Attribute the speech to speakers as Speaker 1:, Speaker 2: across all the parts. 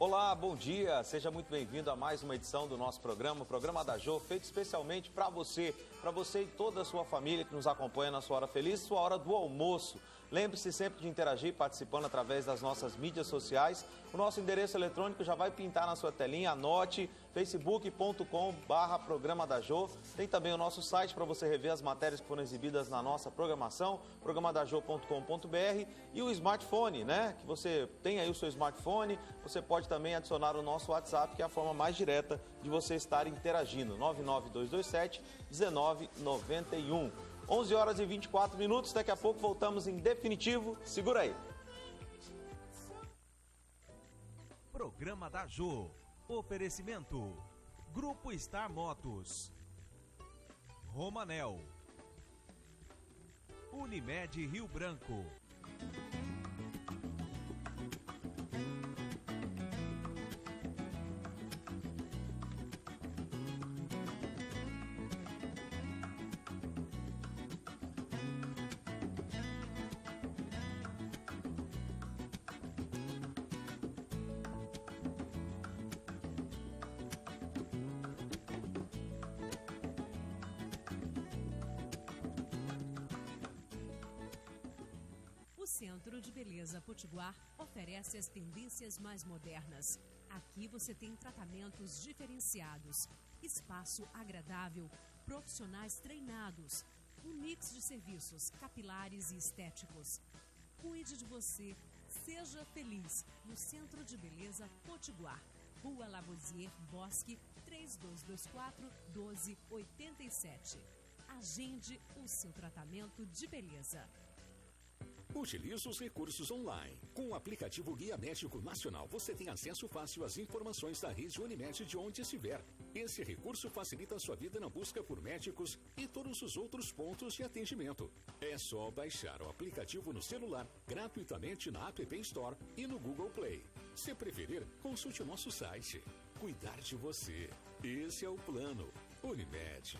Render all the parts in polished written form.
Speaker 1: Olá, bom dia, seja muito bem-vindo a mais uma edição do nosso programa, o Programa da Jô, feito especialmente para você e toda a sua família que nos acompanha na sua hora feliz, sua hora do almoço. Lembre-se sempre de interagir participando através das nossas mídias sociais. O nosso endereço eletrônico já vai pintar na sua telinha, anote, facebook.com/Programa da Jô. Tem também o nosso site para você rever as matérias que foram exibidas na nossa programação, programadajô.com.br, e o smartphone, né? Que você tem aí o seu smartphone, você pode também adicionar o nosso WhatsApp, que é a forma mais direta de você estar interagindo, 99227-1991. 11 horas e 24 minutos, daqui a pouco voltamos em definitivo. Segura aí.
Speaker 2: Programa da Jô. Oferecimento. Grupo Star Motos. Romanel. Unimed Rio Branco.
Speaker 3: O Centro de Beleza Potiguar oferece as tendências mais modernas. Aqui você tem tratamentos diferenciados, espaço agradável, profissionais treinados, um mix de serviços capilares e estéticos. Cuide de você, seja feliz no Centro de Beleza Potiguar. Rua Lavoisier Bosque, 3224-1287. Agende o seu tratamento de beleza.
Speaker 4: Utilize os recursos online. Com o aplicativo Guia Médico Nacional, você tem acesso fácil às informações da rede Unimed de onde estiver. Esse recurso facilita a sua vida na busca por médicos e todos os outros pontos de atendimento. É só baixar o aplicativo no celular gratuitamente na App Store e no Google Play. Se preferir, consulte o nosso site. Cuidar de você. Esse é o plano. Unimed.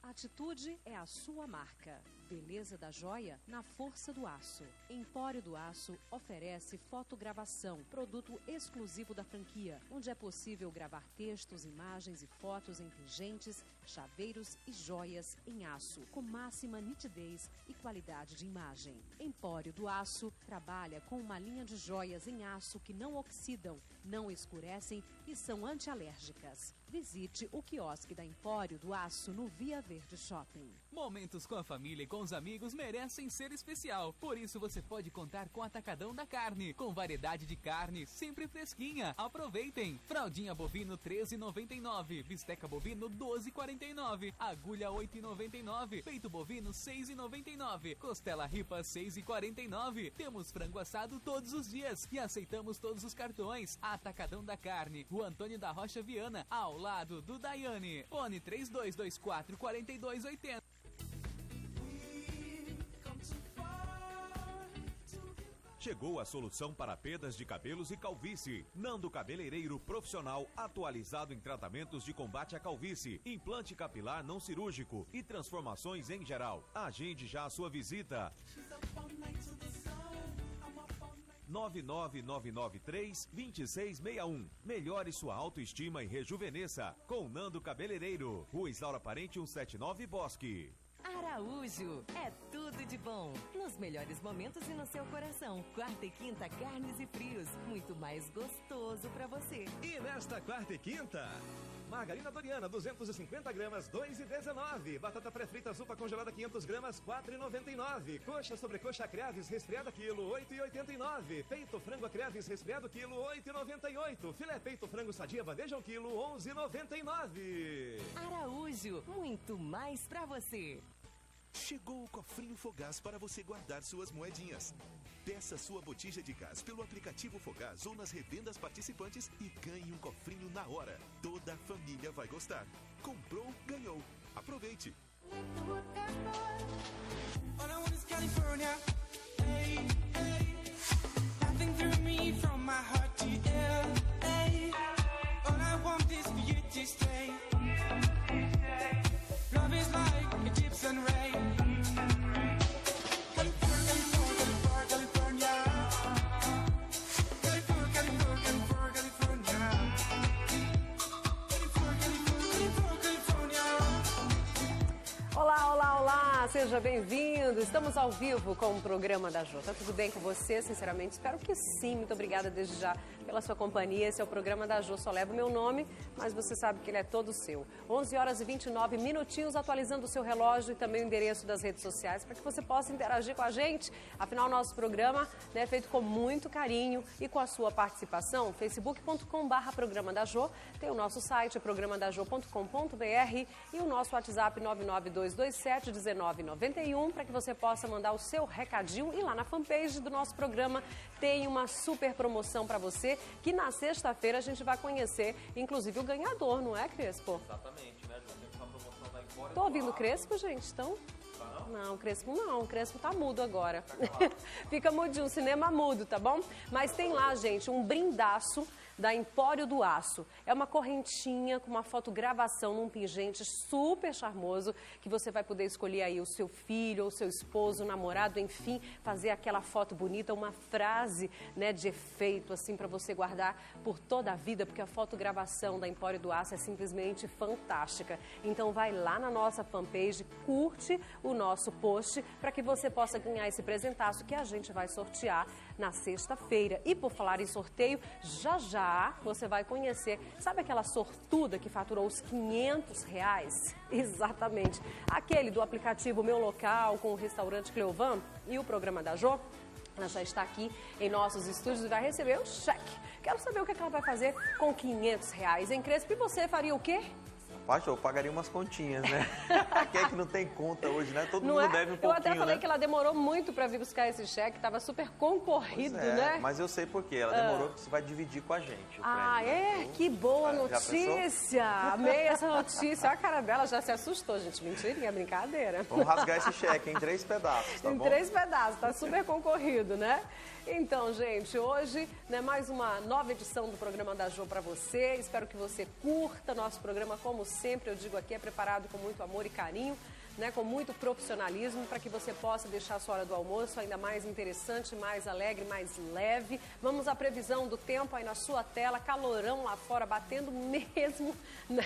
Speaker 5: Atitude é a sua marca. Beleza da joia na força do aço. Empório do Aço oferece fotogravação, produto exclusivo da franquia, onde é possível gravar textos, imagens e fotos em pingentes, chaveiros e joias em aço, com máxima nitidez e qualidade de imagem. Empório do Aço trabalha com uma linha de joias em aço que não oxidam, não escurecem e são antialérgicas. Visite o quiosque da Empório do Aço no Via Verde Shopping.
Speaker 6: Momentos com a família e com os amigos merecem ser especial. Por isso você pode contar com o Atacadão da Carne, com variedade de carne sempre fresquinha. Aproveitem! Fraldinha bovino 13,99, bisteca bovino 12,49, agulha 8,99, peito bovino 6,99, costela ripa 6,49. Temos frango assado todos os dias e aceitamos todos os cartões. Atacadão da Carne, Rua Antônio da Rocha Viana, ao lado do Daiane. Fone 3224-4280.
Speaker 2: Chegou a solução para perdas de cabelos e calvície. Nando Cabeleireiro Profissional, atualizado em tratamentos de combate à calvície, implante capilar não cirúrgico e transformações em geral. Agende já a sua visita. 99993-2661. Melhore sua autoestima e rejuvenesça com Nando Cabeleireiro. Rua Isaura Parente 179 Bosque.
Speaker 7: Araújo, é tudo de bom. Nos melhores momentos e no seu coração. Quarta e quinta, carnes e frios. Muito mais gostoso pra você.
Speaker 8: E nesta quarta e quinta, margarina Doriana, 250 gramas, 2,19. Batata pré-frita Zupa congelada, 500 gramas, 4,99. Coxa sobrecoxa Creaves resfriada, quilo, 8,89. Peito frango Creaves resfriado, quilo, 8,98. Filé peito frango sadia bandeja, quilo, 11,99.
Speaker 7: Araújo, muito mais pra você.
Speaker 9: Chegou o Cofrinho Fogás para você guardar suas moedinhas. Peça sua botija de gás pelo aplicativo Fogás ou nas revendas participantes e ganhe um cofrinho na hora. Toda a família vai gostar. Comprou, ganhou. Aproveite!
Speaker 10: California,
Speaker 5: seja bem-vindo. Estamos ao vivo com o programa da Jô. Tá tudo bem com você? Sinceramente, espero que sim. Muito obrigada desde já pela sua companhia. Esse é o programa da Jô. Só leva o meu nome, mas você sabe que ele é todo seu. 11 horas e 29 minutinhos, atualizando o seu relógio e também o endereço das redes sociais para que você possa interagir com a gente. Afinal, nosso programa é feito com muito carinho e com a sua participação. facebook.com/programa da Jô. Tem o nosso site, programadajô.com.br, e o nosso WhatsApp 992271991 para que você possa mandar o seu recadinho. E lá na fanpage do nosso programa tem uma super promoção para você, que na sexta-feira a gente vai conhecer, inclusive, o ganhador, não é, Crespo?
Speaker 1: Exatamente, né, Jô? Temos uma promoção da Empório.
Speaker 5: Tô ouvindo o Crespo, gente, então... Não, o Crespo tá mudo agora. Fica mudinho, cinema mudo, tá bom? Mas tem lá, gente, um brindaço da Empório do Aço. É uma correntinha com uma fotogravação num pingente super charmoso, que você vai poder escolher aí o seu filho, ou seu esposo, o namorado, enfim, fazer aquela foto bonita, uma frase, né, de efeito, assim, para você guardar por toda a vida, porque a fotogravação da Empório do Aço é simplesmente fantástica. Então vai lá na nossa fanpage, curte o nosso post, para que você possa ganhar esse presentaço que a gente vai sortear na sexta-feira. E por falar em sorteio, já já você vai conhecer, sabe aquela sortuda que faturou os R$500? Exatamente. Aquele do aplicativo Meu Local, com o restaurante Cleovan e o programa da Jô. Ela já está aqui em nossos estúdios e vai receber um cheque. Quero saber o que ela vai fazer com R$500, hein, Crespo? E você faria o quê?
Speaker 1: Pacho, eu pagaria umas continhas, né? Quem é que não tem conta hoje, né? Todo mundo deve um pouquinho,
Speaker 5: Eu até falei,
Speaker 1: né?
Speaker 5: que ela demorou muito para vir buscar esse cheque, estava super concorrido, né?
Speaker 1: Mas eu sei por quê. Ela demorou porque você vai dividir com a gente.
Speaker 5: Prêmio, Que boa notícia! Amei essa notícia. A cara dela já se assustou, gente. Mentirinha, brincadeira.
Speaker 1: Vamos rasgar esse cheque em 3 pedaços, tá bom?
Speaker 5: Em 3 pedaços, tá super concorrido, né? Então, gente, hoje, né, mais uma nova edição do programa da Jô para você. Espero que você curta nosso programa, como sempre, eu digo aqui, é preparado com muito amor e carinho, né, com muito profissionalismo, para que você possa deixar a sua hora do almoço ainda mais interessante, mais alegre, mais leve. Vamos à previsão do tempo aí na sua tela, calorão lá fora, batendo mesmo, né?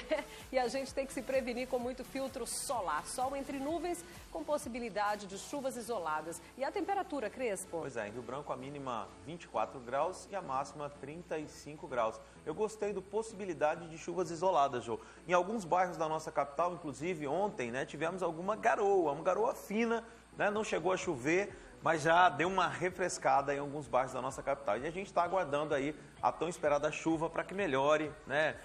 Speaker 5: E a gente tem que se prevenir com muito filtro solar. Sol entre nuvens, com possibilidade de chuvas isoladas. E a temperatura, Crespo?
Speaker 1: Pois é, em Rio Branco a mínima 24 graus e a máxima 35 graus. Eu gostei do possibilidade de chuvas isoladas, Jô. Em alguns bairros da nossa capital, inclusive ontem, né, tivemos uma garoa fina, né, não chegou a chover, mas já deu uma refrescada em alguns bairros da nossa capital. E a gente está aguardando aí a tão esperada chuva para que melhore, né,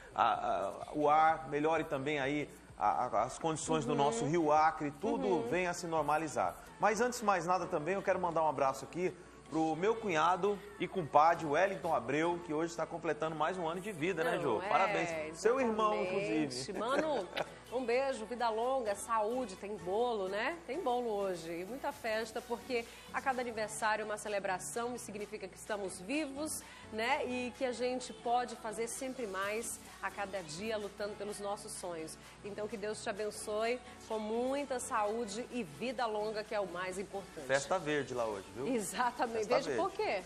Speaker 1: o ar, melhore também aí as condições do nosso Rio Acre, tudo venha a se normalizar. Mas antes de mais nada também, eu quero mandar um abraço aqui pro meu cunhado e compadre, Wellington Abreu, que hoje está completando mais um ano de vida, né, Jô? Parabéns.
Speaker 5: Exatamente.
Speaker 1: Seu irmão, inclusive.
Speaker 5: Mano, um beijo, vida longa, saúde, tem bolo, né? Tem bolo hoje e muita festa, porque a cada aniversário é uma celebração e significa que estamos vivos, né? E que a gente pode fazer sempre mais a cada dia lutando pelos nossos sonhos. Então, que Deus te abençoe com muita saúde e vida longa, que é o mais importante.
Speaker 1: Festa verde lá hoje, viu?
Speaker 5: Exatamente.
Speaker 1: Festa
Speaker 5: Verde por quê?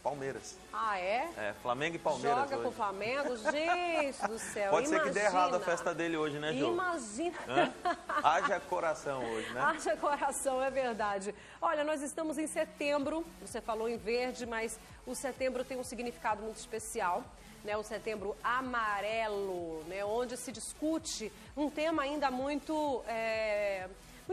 Speaker 1: Palmeiras.
Speaker 5: Ah, é?
Speaker 1: É, Flamengo e Palmeiras
Speaker 5: Joga
Speaker 1: hoje.
Speaker 5: pro Flamengo? Gente do céu,
Speaker 1: Pode ser que dê errado a festa dele hoje, né, Jô?
Speaker 5: Imagina.
Speaker 1: Haja coração hoje, né?
Speaker 5: Haja coração, é verdade. Olha, nós estamos em setembro, você falou em verde, mas o setembro tem um significado muito especial, né? O setembro amarelo, né? Onde se discute um tema ainda muito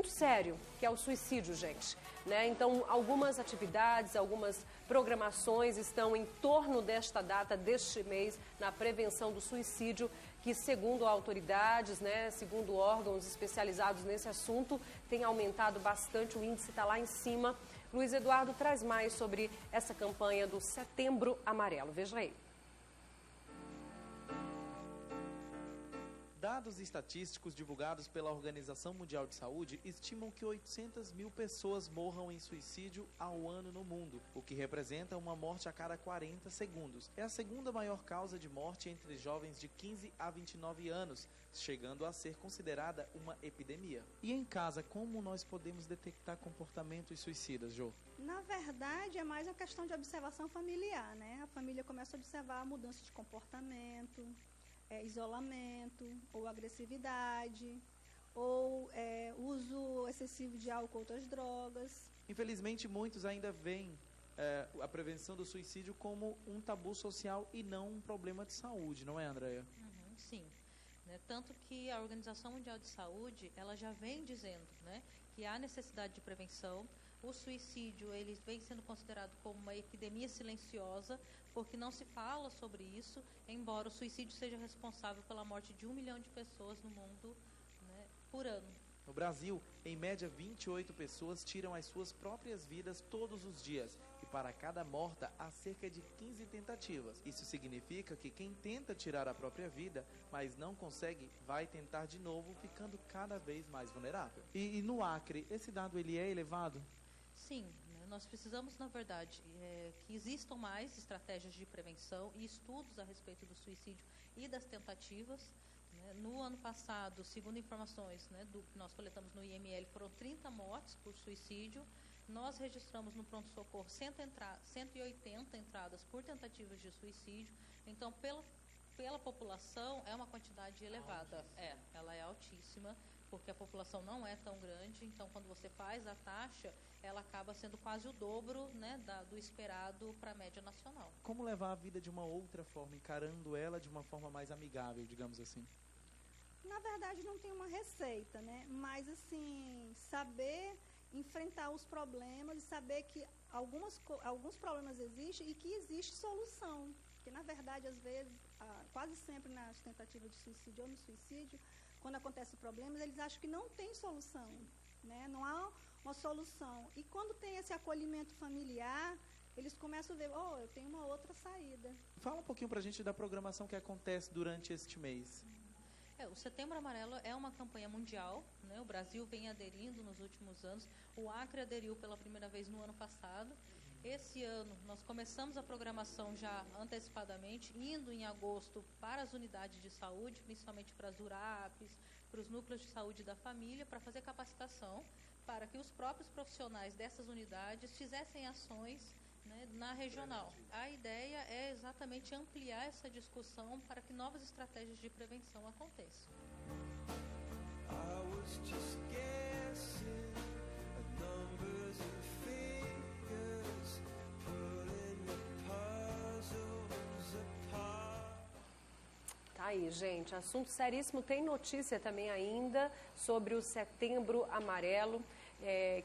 Speaker 5: sério, que é o suicídio, gente. Né? Então, algumas atividades, algumas programações estão em torno desta data, deste mês, na prevenção do suicídio, que, segundo autoridades, né, segundo órgãos especializados nesse assunto, tem aumentado bastante, o índice está lá em cima. Luiz Eduardo traz mais sobre essa campanha do Setembro Amarelo. Veja aí.
Speaker 10: Dados estatísticos divulgados pela Organização Mundial de Saúde estimam que 800 mil pessoas morram em suicídio ao ano no mundo, o que representa uma morte a cada 40 segundos. É a segunda maior causa de morte entre jovens de 15 a 29 anos, chegando a ser considerada uma epidemia. E em casa, como nós podemos detectar comportamentos suicidas, Jô?
Speaker 11: Na verdade, é mais uma questão de observação familiar, né? A família começa a observar a mudança de comportamento, isolamento ou agressividade, ou uso excessivo de álcool ou outras drogas.
Speaker 10: Infelizmente, muitos ainda veem a prevenção do suicídio como um tabu social e não um problema de saúde, não é, Andréia?
Speaker 12: Sim. Né? Tanto que a Organização Mundial de Saúde, ela já vem dizendo, né, que há necessidade de prevenção. O suicídio, ele vem sendo considerado como uma epidemia silenciosa, porque não se fala sobre isso, embora o suicídio seja responsável pela morte de 1 milhão de pessoas no mundo, né, por ano.
Speaker 10: No Brasil, em média, 28 pessoas tiram as suas próprias vidas todos os dias. E para cada morta, há cerca de 15 tentativas. Isso significa que quem tenta tirar a própria vida, mas não consegue, vai tentar de novo, ficando cada vez mais vulnerável. E no Acre, esse dado ele é elevado?
Speaker 12: Sim, né? Nós precisamos, na verdade, que existam mais estratégias de prevenção e estudos a respeito do suicídio e das tentativas. No ano passado, segundo informações, né, que nós coletamos no IML, foram 30 mortes por suicídio. Nós registramos no pronto-socorro 180 entradas por tentativas de suicídio. Então, pela população, é uma quantidade elevada. Ela é altíssima, porque a população não é tão grande. Então, quando você faz a taxa, ela acaba sendo quase o dobro, né, do esperado para a média nacional.
Speaker 10: Como levar a vida de uma outra forma, encarando ela de uma forma mais amigável, digamos assim?
Speaker 11: Na verdade, não tem uma receita, né? Mas, assim, saber enfrentar os problemas e saber que alguns problemas existem e que existe solução. Porque, na verdade, às vezes, quase sempre nas tentativas de suicídio ou no suicídio, quando acontecem problemas, eles acham que não tem solução, né? Não há uma solução. E quando tem esse acolhimento familiar, eles começam a ver, eu tenho uma outra saída.
Speaker 10: Fala um pouquinho pra gente da programação que acontece durante este mês.
Speaker 12: O Setembro Amarelo é uma campanha mundial, né? O Brasil vem aderindo nos últimos anos. O Acre aderiu pela primeira vez no ano passado. Esse ano, nós começamos a programação já antecipadamente, indo em agosto para as unidades de saúde, principalmente para as URAPs, para os núcleos de saúde da família, para fazer capacitação, para que os próprios profissionais dessas unidades fizessem ações, né, na regional. A ideia é exatamente ampliar essa discussão para que novas estratégias de prevenção aconteçam.
Speaker 13: Tá aí, gente, assunto seríssimo. Tem notícia também ainda sobre o Setembro Amarelo,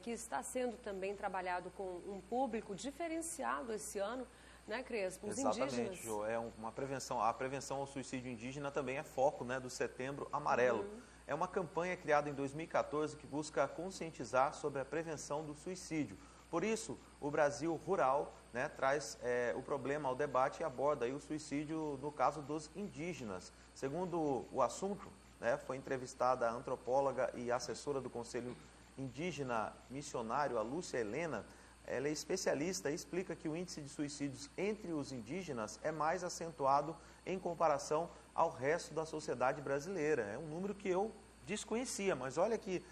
Speaker 13: que está sendo também trabalhado com um público diferenciado esse ano, né, Crespo? Os
Speaker 1: Exatamente,
Speaker 13: indígenas.
Speaker 1: Jo, é uma prevenção. A prevenção ao suicídio indígena também é foco, né, do Setembro Amarelo. É uma campanha criada em 2014 que busca conscientizar sobre a prevenção do suicídio. Por isso, o Brasil Rural, né, traz o problema ao debate e aborda aí o suicídio no caso dos indígenas. Segundo o assunto, né, foi entrevistada a antropóloga e assessora do Conselho Indígena Missionário, a Lúcia Helena. Ela é especialista e explica que o índice de suicídios entre os indígenas é mais acentuado em comparação ao resto da sociedade brasileira. É um número que eu desconhecia, mas olha que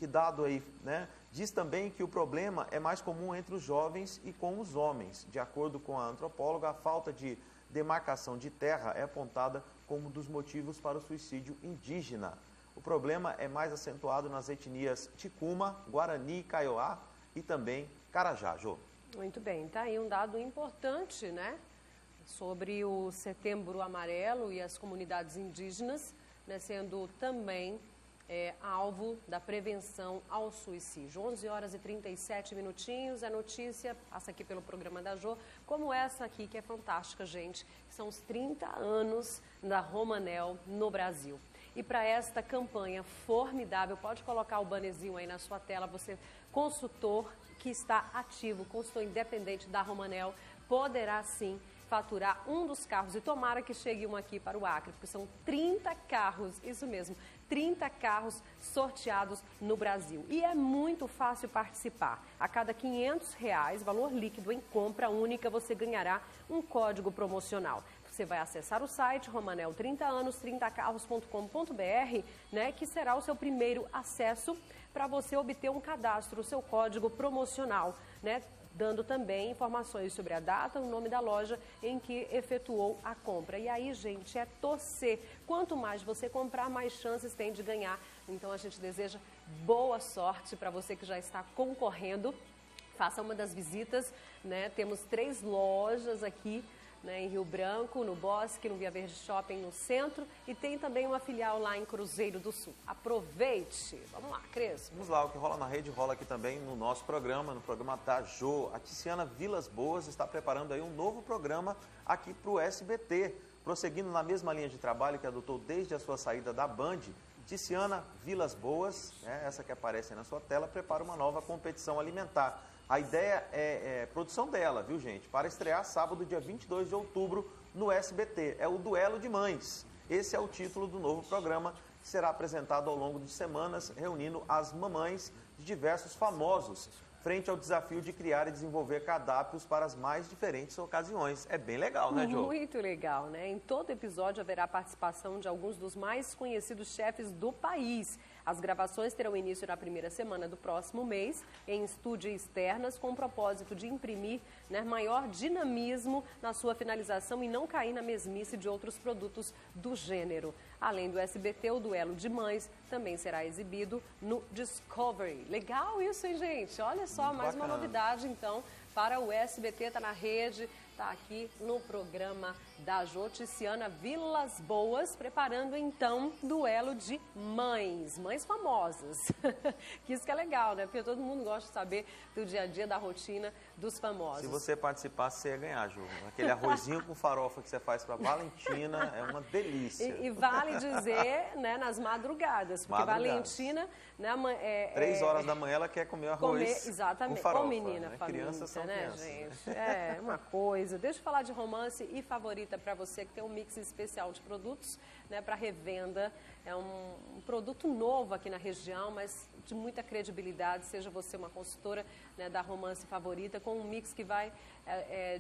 Speaker 1: dado aí, né? Diz também que o problema é mais comum entre os jovens e com os homens. De acordo com a antropóloga, a falta de demarcação de terra é apontada como um dos motivos para o suicídio indígena. O problema é mais acentuado nas etnias Ticuma, Guarani, Kaiowá e também Carajá, Jô.
Speaker 13: Muito bem, tá aí um dado importante, né, sobre o Setembro Amarelo e as comunidades indígenas, né, sendo também alvo da prevenção ao suicídio. 11 horas e 37 minutinhos, a notícia passa aqui pelo programa da Jô, como essa aqui, que é fantástica, gente, são os 30 anos da Romanel no Brasil. E para esta campanha formidável, pode colocar o bannerzinho aí na sua tela, você, consultor que está ativo, consultor independente da Romanel, poderá sim faturar um dos carros, e tomara que chegue um aqui para o Acre, porque são 30 carros, isso mesmo, 30 carros sorteados no Brasil. E é muito fácil participar. A cada R$500, valor líquido em compra única, você ganhará um código promocional. Você vai acessar o site Romanel 30 anos, 30carros.com.br, né, que será o seu primeiro acesso para você obter um cadastro, o seu código promocional, né, dando também informações sobre a data, o nome da loja em que efetuou a compra. E aí, gente, é torcer. Quanto mais você comprar, mais chances tem de ganhar Então a gente deseja boa sorte para você que já está concorrendo. Faça uma das visitas, né? Temos 3 lojas aqui, né, em Rio Branco, no Bosque, no Via Verde Shopping, no centro, e tem também uma filial lá em Cruzeiro do Sul. Aproveite! Vamos lá, Cris.
Speaker 1: Vamos lá, o que rola na rede rola aqui também no nosso programa, no programa da Jô. A Tiziana Vilas Boas está preparando aí um novo programa aqui para o SBT. Prosseguindo na mesma linha de trabalho que adotou desde a sua saída da Band, Tiziana Vilas Boas, né, essa que aparece aí na sua tela, prepara uma nova competição alimentar. A ideia é produção dela, viu, gente? Para estrear sábado, dia 22 de outubro, no SBT. É o Duelo de Mães. Esse é o título do novo programa, que será apresentado ao longo de semanas, reunindo as mamães de diversos famosos, frente ao desafio de criar e desenvolver cardápios para as mais diferentes ocasiões. É bem legal, né, Jô?
Speaker 13: Muito legal, né? Em todo episódio haverá participação de alguns dos mais conhecidos chefes do país. As gravações terão início na primeira semana do próximo mês, em estúdio externas, com o propósito de imprimir, né, maior dinamismo na sua finalização e não cair na mesmice de outros produtos do gênero. Além do SBT, o Duelo de Mães também será exibido no Discovery. Legal isso, hein, gente? Olha só,
Speaker 1: muito
Speaker 13: mais
Speaker 1: bacana.
Speaker 13: uma novidade, então, para o SBT, está na rede, está aqui no programa da Jô. Tiziana Vilas Boas, preparando então Duelo de Mães, mães famosas. Que isso que é legal, né? Porque todo mundo gosta de saber do dia a dia, da rotina dos famosos.
Speaker 1: Se você participasse, você ia ganhar, Ju. Aquele arrozinho com farofa que você faz para Valentina é uma delícia.
Speaker 13: E vale dizer, né, nas madrugadas, porque Valentina, né,
Speaker 1: 3 horas da manhã ela quer comer arroz
Speaker 13: exatamente,
Speaker 1: com farofa.
Speaker 13: com menina,
Speaker 1: né?
Speaker 13: faminta,
Speaker 1: Crianças são
Speaker 13: né,
Speaker 1: crianças.
Speaker 13: gente? É uma coisa. Deixa eu falar de Romance e Favorita para você, que tem um mix especial de produtos, né, para revenda. É um produto novo aqui na região, mas de muita credibilidade. Seja você uma consultora, né, da Romance Favorita, com um mix que vai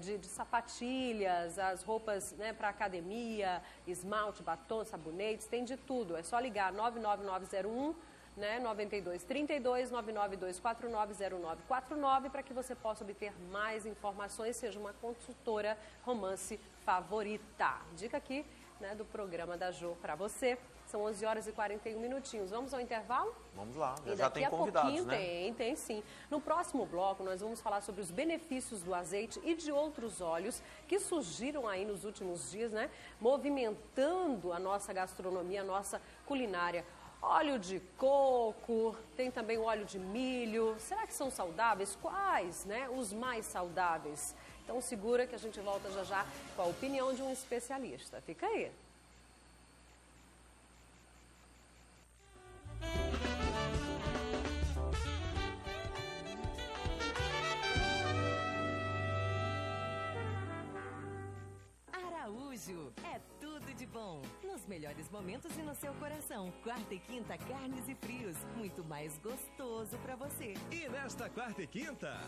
Speaker 13: de sapatilhas, as roupas, né, para academia, esmalte, batom, sabonetes, tem de tudo. É só ligar 99901 né, 9232 992490949 para que você possa obter mais informações, seja uma consultora Romance Favorita. Dica aqui, né, do programa da Jô para você. São 11 horas e 41 minutinhos. Vamos ao intervalo?
Speaker 1: Vamos lá,
Speaker 13: E
Speaker 1: já
Speaker 13: daqui
Speaker 1: tem
Speaker 13: a
Speaker 1: convidados,
Speaker 13: pouquinho
Speaker 1: né?
Speaker 13: Tem sim. No próximo bloco, nós vamos falar sobre os benefícios do azeite e de outros óleos que surgiram aí nos últimos dias, né? Movimentando a nossa gastronomia, a nossa culinária. Óleo de coco, tem também o óleo de milho. Será que são saudáveis? Quais, né? Os mais saudáveis? Então segura que a gente volta já já com a opinião de um especialista. Fica aí.
Speaker 7: Araújo, é tudo de bom. Nos melhores momentos e no seu coração. Quarta e quinta, carnes e frios. Muito mais gostoso pra você.
Speaker 8: E nesta quarta e quinta,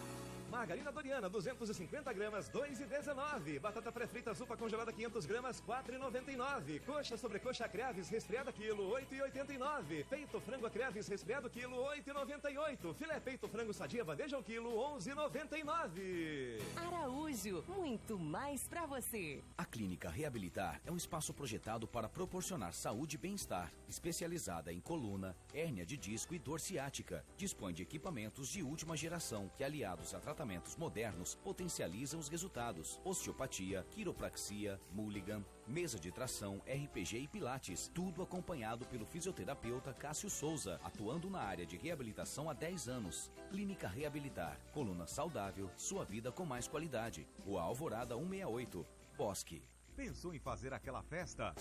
Speaker 8: margarina Doriana, 250 gramas, 2,19. Batata pré-frita Zupa congelada, 500 gramas, 4,99. Coxa sobrecoxa Creaves resfriada, quilo, 8,89. Peito frango a Creaves resfriado, quilo, 8,98. Filé peito frango sadia bandeja, o quilo, 11,99.
Speaker 7: Araújo, muito mais pra você.
Speaker 14: A Clínica Reabilitar é um espaço projetado para proporcionar saúde e bem-estar, especializada em coluna, hérnia de disco e dor ciática. Dispõe de equipamentos de última geração que, aliados a tratamentos modernos, potencializam os resultados. Osteopatia, quiropraxia, Mulligan, mesa de tração, RPG e pilates. Tudo acompanhado pelo fisioterapeuta Cássio Souza, atuando na área de reabilitação há 10 anos. Clínica Reabilitar. Coluna saudável, sua vida com mais qualidade. Rua Alvorada 168. Bosque.
Speaker 2: Pensou em fazer aquela festa?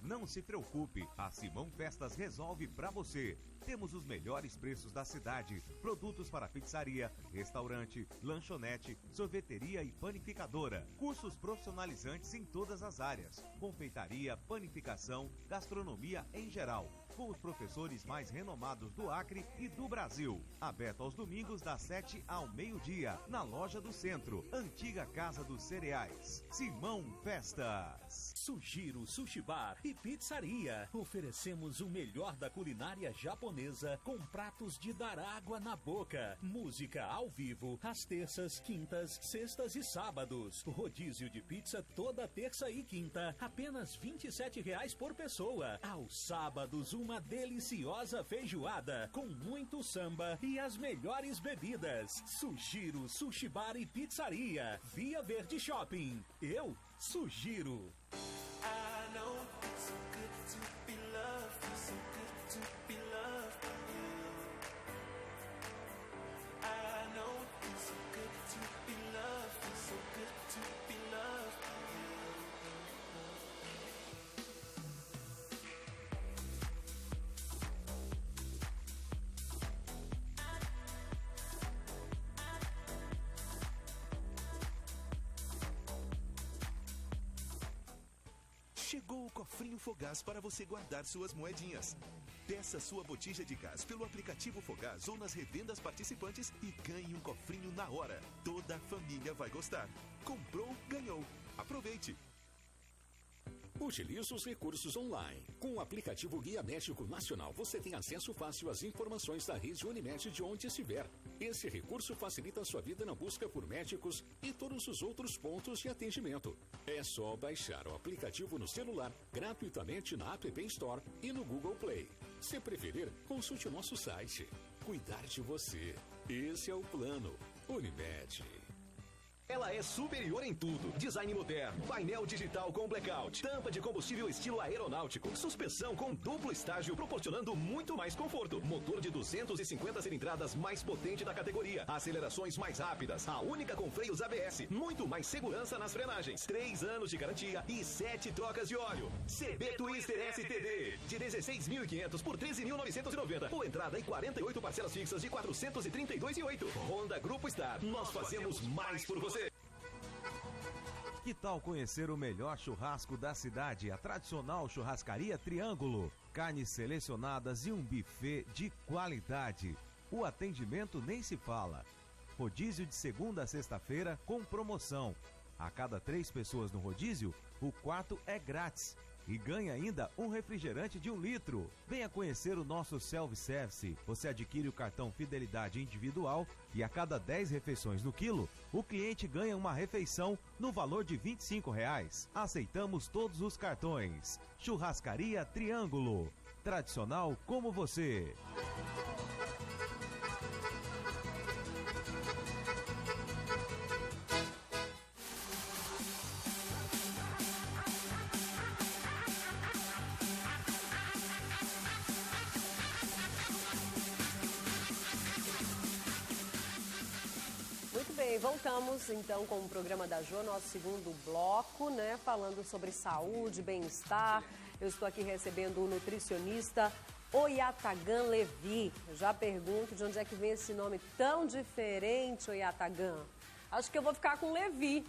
Speaker 2: Não se preocupe, a Simão Festas resolve para você. Temos os melhores preços da cidade, produtos para pizzaria, restaurante, lanchonete, sorveteria e panificadora. Cursos profissionalizantes em todas as áreas, confeitaria, panificação, gastronomia em geral, com os professores mais renomados do Acre e do Brasil. Aberto aos domingos das 7 ao meio-dia, na loja do centro, antiga Casa dos Cereais. Simão Festas.
Speaker 15: Sugiro Sushi Bar e Pizzaria. Oferecemos o melhor da culinária japonesa com pratos de dar água na boca. Música ao vivo às terças, quintas, sextas e sábados. Rodízio de pizza toda terça e quinta, apenas R$ 27,00 por pessoa. Aos sábados, uma deliciosa feijoada com muito samba e as melhores bebidas. Sugiro Sushi Bar e Pizzaria. Via Verde Shopping. Eu sugiro.
Speaker 9: Chegou o Cofrinho Fogás para você guardar suas moedinhas. Peça sua botija de gás pelo aplicativo Fogás ou nas revendas participantes e ganhe um cofrinho na hora. Toda a família vai gostar. Comprou, ganhou. Aproveite!
Speaker 4: Utilize os recursos online. Com o aplicativo Guia Médico Nacional, você tem acesso fácil às informações da rede Unimed de onde estiver. Esse recurso facilita a sua vida na busca por médicos e todos os outros pontos de atendimento. É só baixar o aplicativo no celular, gratuitamente na App Store e no Google Play. Se preferir, consulte o nosso site. Cuidar de você. Esse é o plano. Unimed.
Speaker 8: Ela é superior em tudo. Design moderno, painel digital com blackout, tampa de combustível estilo aeronáutico, suspensão com duplo estágio proporcionando muito mais conforto, motor de 250 cilindradas mais potente da categoria, acelerações mais rápidas, a única com freios ABS, muito mais segurança nas frenagens, 3 anos de garantia e 7 trocas de óleo. CB Twister STD de 16.500 por 13.990, ou entrada em 48 parcelas fixas de 432,8. Honda Grupo Star, nós fazemos mais por você.
Speaker 2: Que tal conhecer o melhor churrasco da cidade, a tradicional churrascaria Triângulo? Carnes selecionadas e um buffet de qualidade. O atendimento nem se fala. Rodízio de segunda a sexta-feira com promoção. A cada 3 pessoas no rodízio, o quarto é grátis. E ganha ainda um refrigerante de 1 litro. Venha conhecer o nosso self-service. Você adquire o cartão Fidelidade Individual e a cada 10 refeições no quilo, o cliente ganha uma refeição no valor de R$ 25,00. Aceitamos todos os cartões. Churrascaria Triângulo. Tradicional como você.
Speaker 13: Voltamos então com o programa da Jô, nosso segundo bloco, né? Falando sobre saúde, bem-estar. Eu estou aqui recebendo o nutricionista Oyatagan Levi. Eu já pergunto de onde é que vem esse nome tão diferente, Oyatagan. Acho que eu vou ficar com Levi.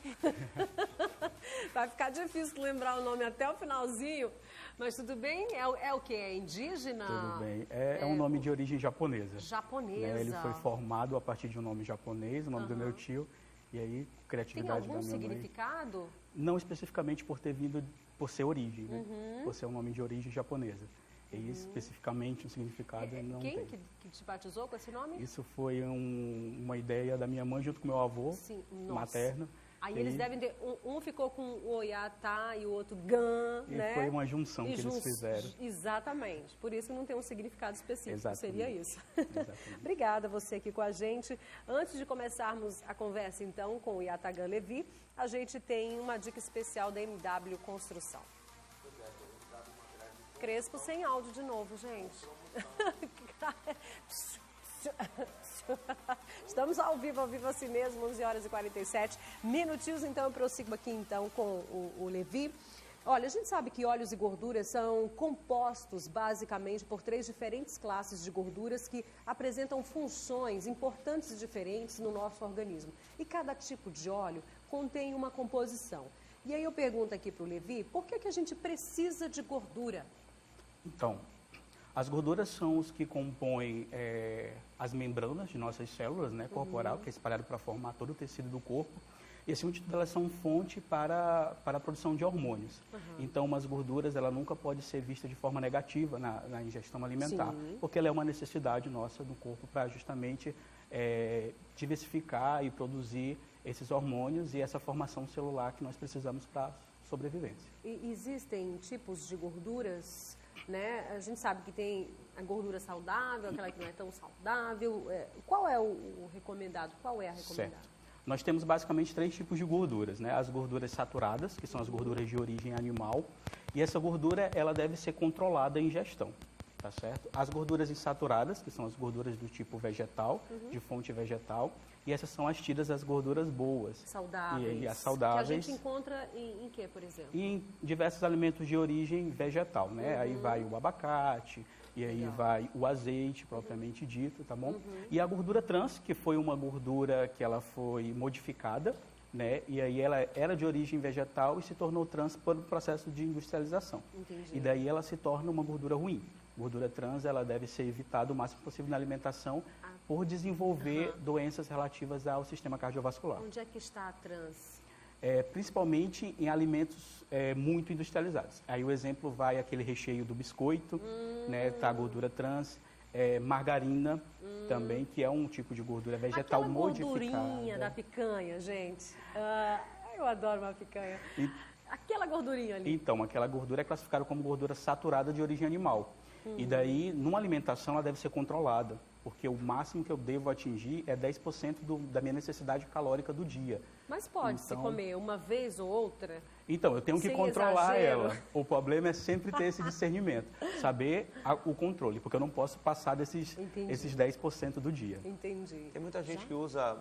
Speaker 13: Vai ficar difícil lembrar o nome até o finalzinho, mas tudo bem? É o que? É indígena?
Speaker 16: Tudo bem. É um nome de origem japonesa.
Speaker 13: Japonesa.
Speaker 16: Né? Ele foi formado a partir de um nome japonês, o nome do meu tio, e aí criatividade da minha mãe.
Speaker 13: Tem algum significado?
Speaker 16: Não especificamente por ter vindo, por ser origem, né? Por ser um nome de origem japonesa. E especificamente um significado não tem.
Speaker 13: Quem que te batizou com esse nome?
Speaker 16: Isso foi uma ideia da minha mãe junto com meu avô materno.
Speaker 13: Aí eles devem ter, um ficou com o Oyatá e o outro Gan, né?
Speaker 16: Foi uma junção que eles fizeram.
Speaker 13: Exatamente, por isso não tem um significado específico,
Speaker 16: exatamente.
Speaker 13: Seria isso. Obrigada a você aqui com a gente. Antes de começarmos a conversa então com o Oyatagan Levi, a gente tem uma dica especial da MW Construção. Crespo sem áudio de novo, gente. Estamos ao vivo assim mesmo, 11h47. Minutinhos, então eu prossigo aqui então com o Levi. Olha, a gente sabe que óleos e gorduras são compostos basicamente por 3 diferentes classes de gorduras que apresentam funções importantes e diferentes no nosso organismo. E cada tipo de óleo contém uma composição. E aí eu pergunto aqui para o Levi, por que a gente precisa de gordura?
Speaker 16: Então, as gorduras são os que compõem as membranas de nossas células, né, corporal, que é espalhado para formar todo o tecido do corpo. E, acima de tudo, elas são fonte para a produção de hormônios. Então, umas gorduras, ela nunca pode ser vista de forma negativa na ingestão alimentar,
Speaker 13: Sim.
Speaker 16: porque ela é uma necessidade nossa do corpo para justamente diversificar e produzir esses hormônios e essa formação celular que nós precisamos para a sobrevivência.
Speaker 13: E existem tipos de gorduras, né? A gente sabe que tem a gordura saudável, aquela que não é tão saudável. Qual é o recomendado? Qual é a recomendada?
Speaker 16: Certo. Nós temos basicamente 3 tipos de gorduras, né? As gorduras saturadas, que são as gorduras de origem animal, e essa gordura ela deve ser controlada em ingestão, tá certo? As gorduras insaturadas, que são as gorduras do tipo vegetal, de fonte vegetal, e essas são as tidas as gorduras boas.
Speaker 13: Saudáveis.
Speaker 16: E as saudáveis.
Speaker 13: Que a gente encontra em que, por exemplo?
Speaker 16: Em diversos alimentos de origem vegetal, né? Aí vai o abacate, e aí vai o azeite, propriamente dito, tá bom? E a gordura trans, que foi uma gordura que ela foi modificada, né? E aí ela era de origem vegetal e se tornou trans por processo de industrialização.
Speaker 13: Entendi.
Speaker 16: E daí ela se torna uma gordura ruim. Gordura trans, ela deve ser evitada o máximo possível na alimentação por desenvolver doenças relativas ao sistema cardiovascular.
Speaker 13: Onde é que está a trans?
Speaker 16: Principalmente em alimentos muito industrializados. Aí o exemplo vai aquele recheio do biscoito, né, tá a gordura trans, margarina também, que é um tipo de gordura vegetal
Speaker 13: Aquela
Speaker 16: modificada.
Speaker 13: gordurinha da picanha, gente. Eu adoro uma picanha. Aquela gordurinha ali.
Speaker 16: Então, aquela gordura é classificada como gordura saturada de origem animal. E daí, numa alimentação, ela deve ser controlada, porque o máximo que eu devo atingir é 10% da minha necessidade calórica do dia.
Speaker 13: Mas pode-se comer uma vez ou outra?
Speaker 16: Então, eu tenho que
Speaker 13: Sem
Speaker 16: controlar
Speaker 13: exagero.
Speaker 16: ela. O problema é sempre ter esse discernimento, saber o controle, porque eu não posso passar esses 10% do dia.
Speaker 13: Entendi.
Speaker 1: Tem muita gente que usa,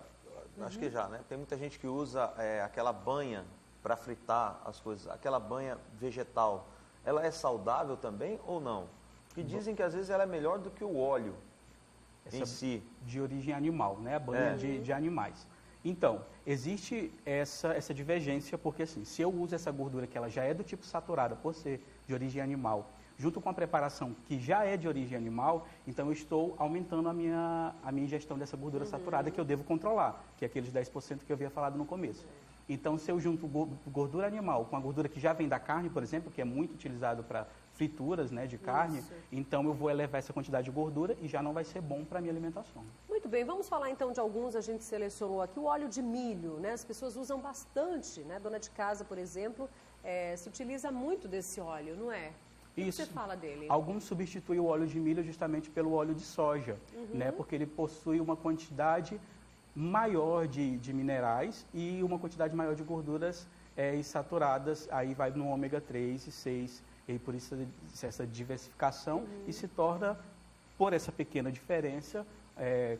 Speaker 1: acho que já, né? Tem muita gente que usa aquela banha para fritar as coisas, aquela banha vegetal. Ela é saudável também ou não? Que dizem que às vezes ela é melhor do que o óleo em si.
Speaker 16: De origem animal, né? A banha de animais. Então, existe essa divergência, porque assim, se eu uso essa gordura que ela já é do tipo saturada, por ser de origem animal, junto com a preparação que já é de origem animal, então eu estou aumentando a minha ingestão dessa gordura saturada que eu devo controlar, que é aqueles 10% que eu havia falado no começo. Então, se eu junto gordura animal com a gordura que já vem da carne, por exemplo, que é muito utilizado para frituras, né, de carne, então eu vou elevar essa quantidade de gordura e já não vai ser bom para a minha alimentação.
Speaker 13: Muito bem, vamos falar então de alguns, a gente selecionou aqui. O óleo de milho, né? As pessoas usam bastante, né? Dona de casa, por exemplo, se utiliza muito desse óleo, não é? O que você fala dele?
Speaker 16: Alguns substituem o óleo de milho justamente pelo óleo de soja, né? Porque ele possui uma quantidade maior de minerais e uma quantidade maior de gorduras insaturadas, aí vai no ômega 3 e 6, e por isso essa diversificação e se torna, por essa pequena diferença,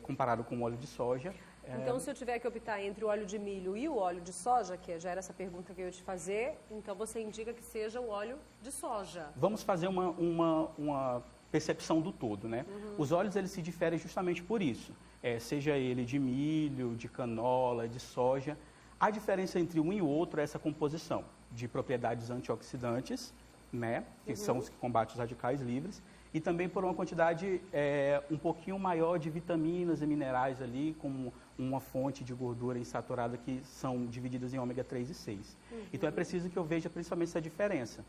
Speaker 16: comparado com o óleo de soja.
Speaker 13: Então, se eu tiver que optar entre o óleo de milho e o óleo de soja, que já era essa pergunta que eu ia te fazer, então você indica que seja o óleo de soja.
Speaker 16: Vamos fazer uma percepção do todo, né? Os óleos, eles se diferem justamente por isso. Seja ele de milho, de canola, de soja. A diferença entre um e o outro é essa composição de propriedades antioxidantes, né? Que são os que combatem os radicais livres, e também por uma quantidade um pouquinho maior de vitaminas e minerais ali, como uma fonte de gordura insaturada que são divididas em ômega 3 e 6. Então é preciso que eu veja principalmente essa diferença,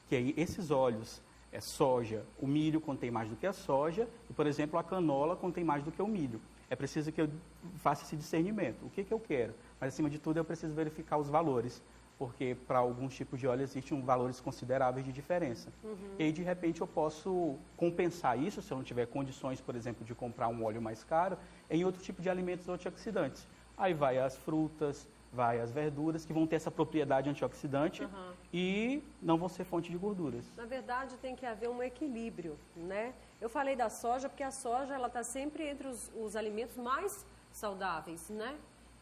Speaker 16: que aí esses óleos, soja, o milho contém mais do que a soja, e por exemplo a canola contém mais do que o milho. É preciso que eu faça esse discernimento. O que eu quero? Mas acima de tudo eu preciso verificar os valores, porque para alguns tipos de óleo existem valores consideráveis de diferença. E aí, de repente, eu posso compensar isso, se eu não tiver condições, por exemplo, de comprar um óleo mais caro, em outro tipo de alimentos antioxidantes. Aí vai as frutas, vai as verduras, que vão ter essa propriedade antioxidante e não vão ser fonte de gorduras.
Speaker 13: Na verdade, tem que haver um equilíbrio, né? Eu falei da soja porque a soja ela está sempre entre os alimentos mais saudáveis, né?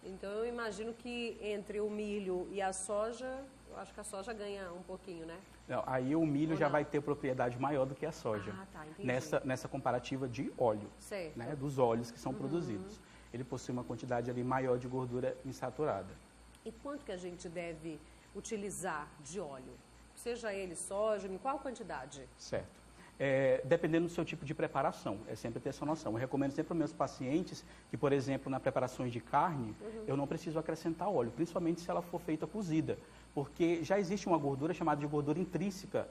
Speaker 13: Então, eu imagino que entre o milho e a soja, eu acho que a soja ganha um pouquinho, né?
Speaker 16: Não, aí o milho já vai ter propriedade maior do que a soja.
Speaker 13: Ah, tá, entendi.
Speaker 16: Nessa comparativa de óleo,
Speaker 13: certo,
Speaker 16: né, dos óleos que são produzidos. Ele possui uma quantidade ali maior de gordura insaturada.
Speaker 13: E quanto que a gente deve utilizar de óleo? Seja ele soja, em qual quantidade?
Speaker 16: Certo. dependendo do seu tipo de preparação. É sempre ter essa noção. Eu recomendo sempre para os meus pacientes que, por exemplo, na preparação de carne, eu não preciso acrescentar óleo, principalmente se ela for feita cozida, porque já existe uma gordura chamada de gordura intrínseca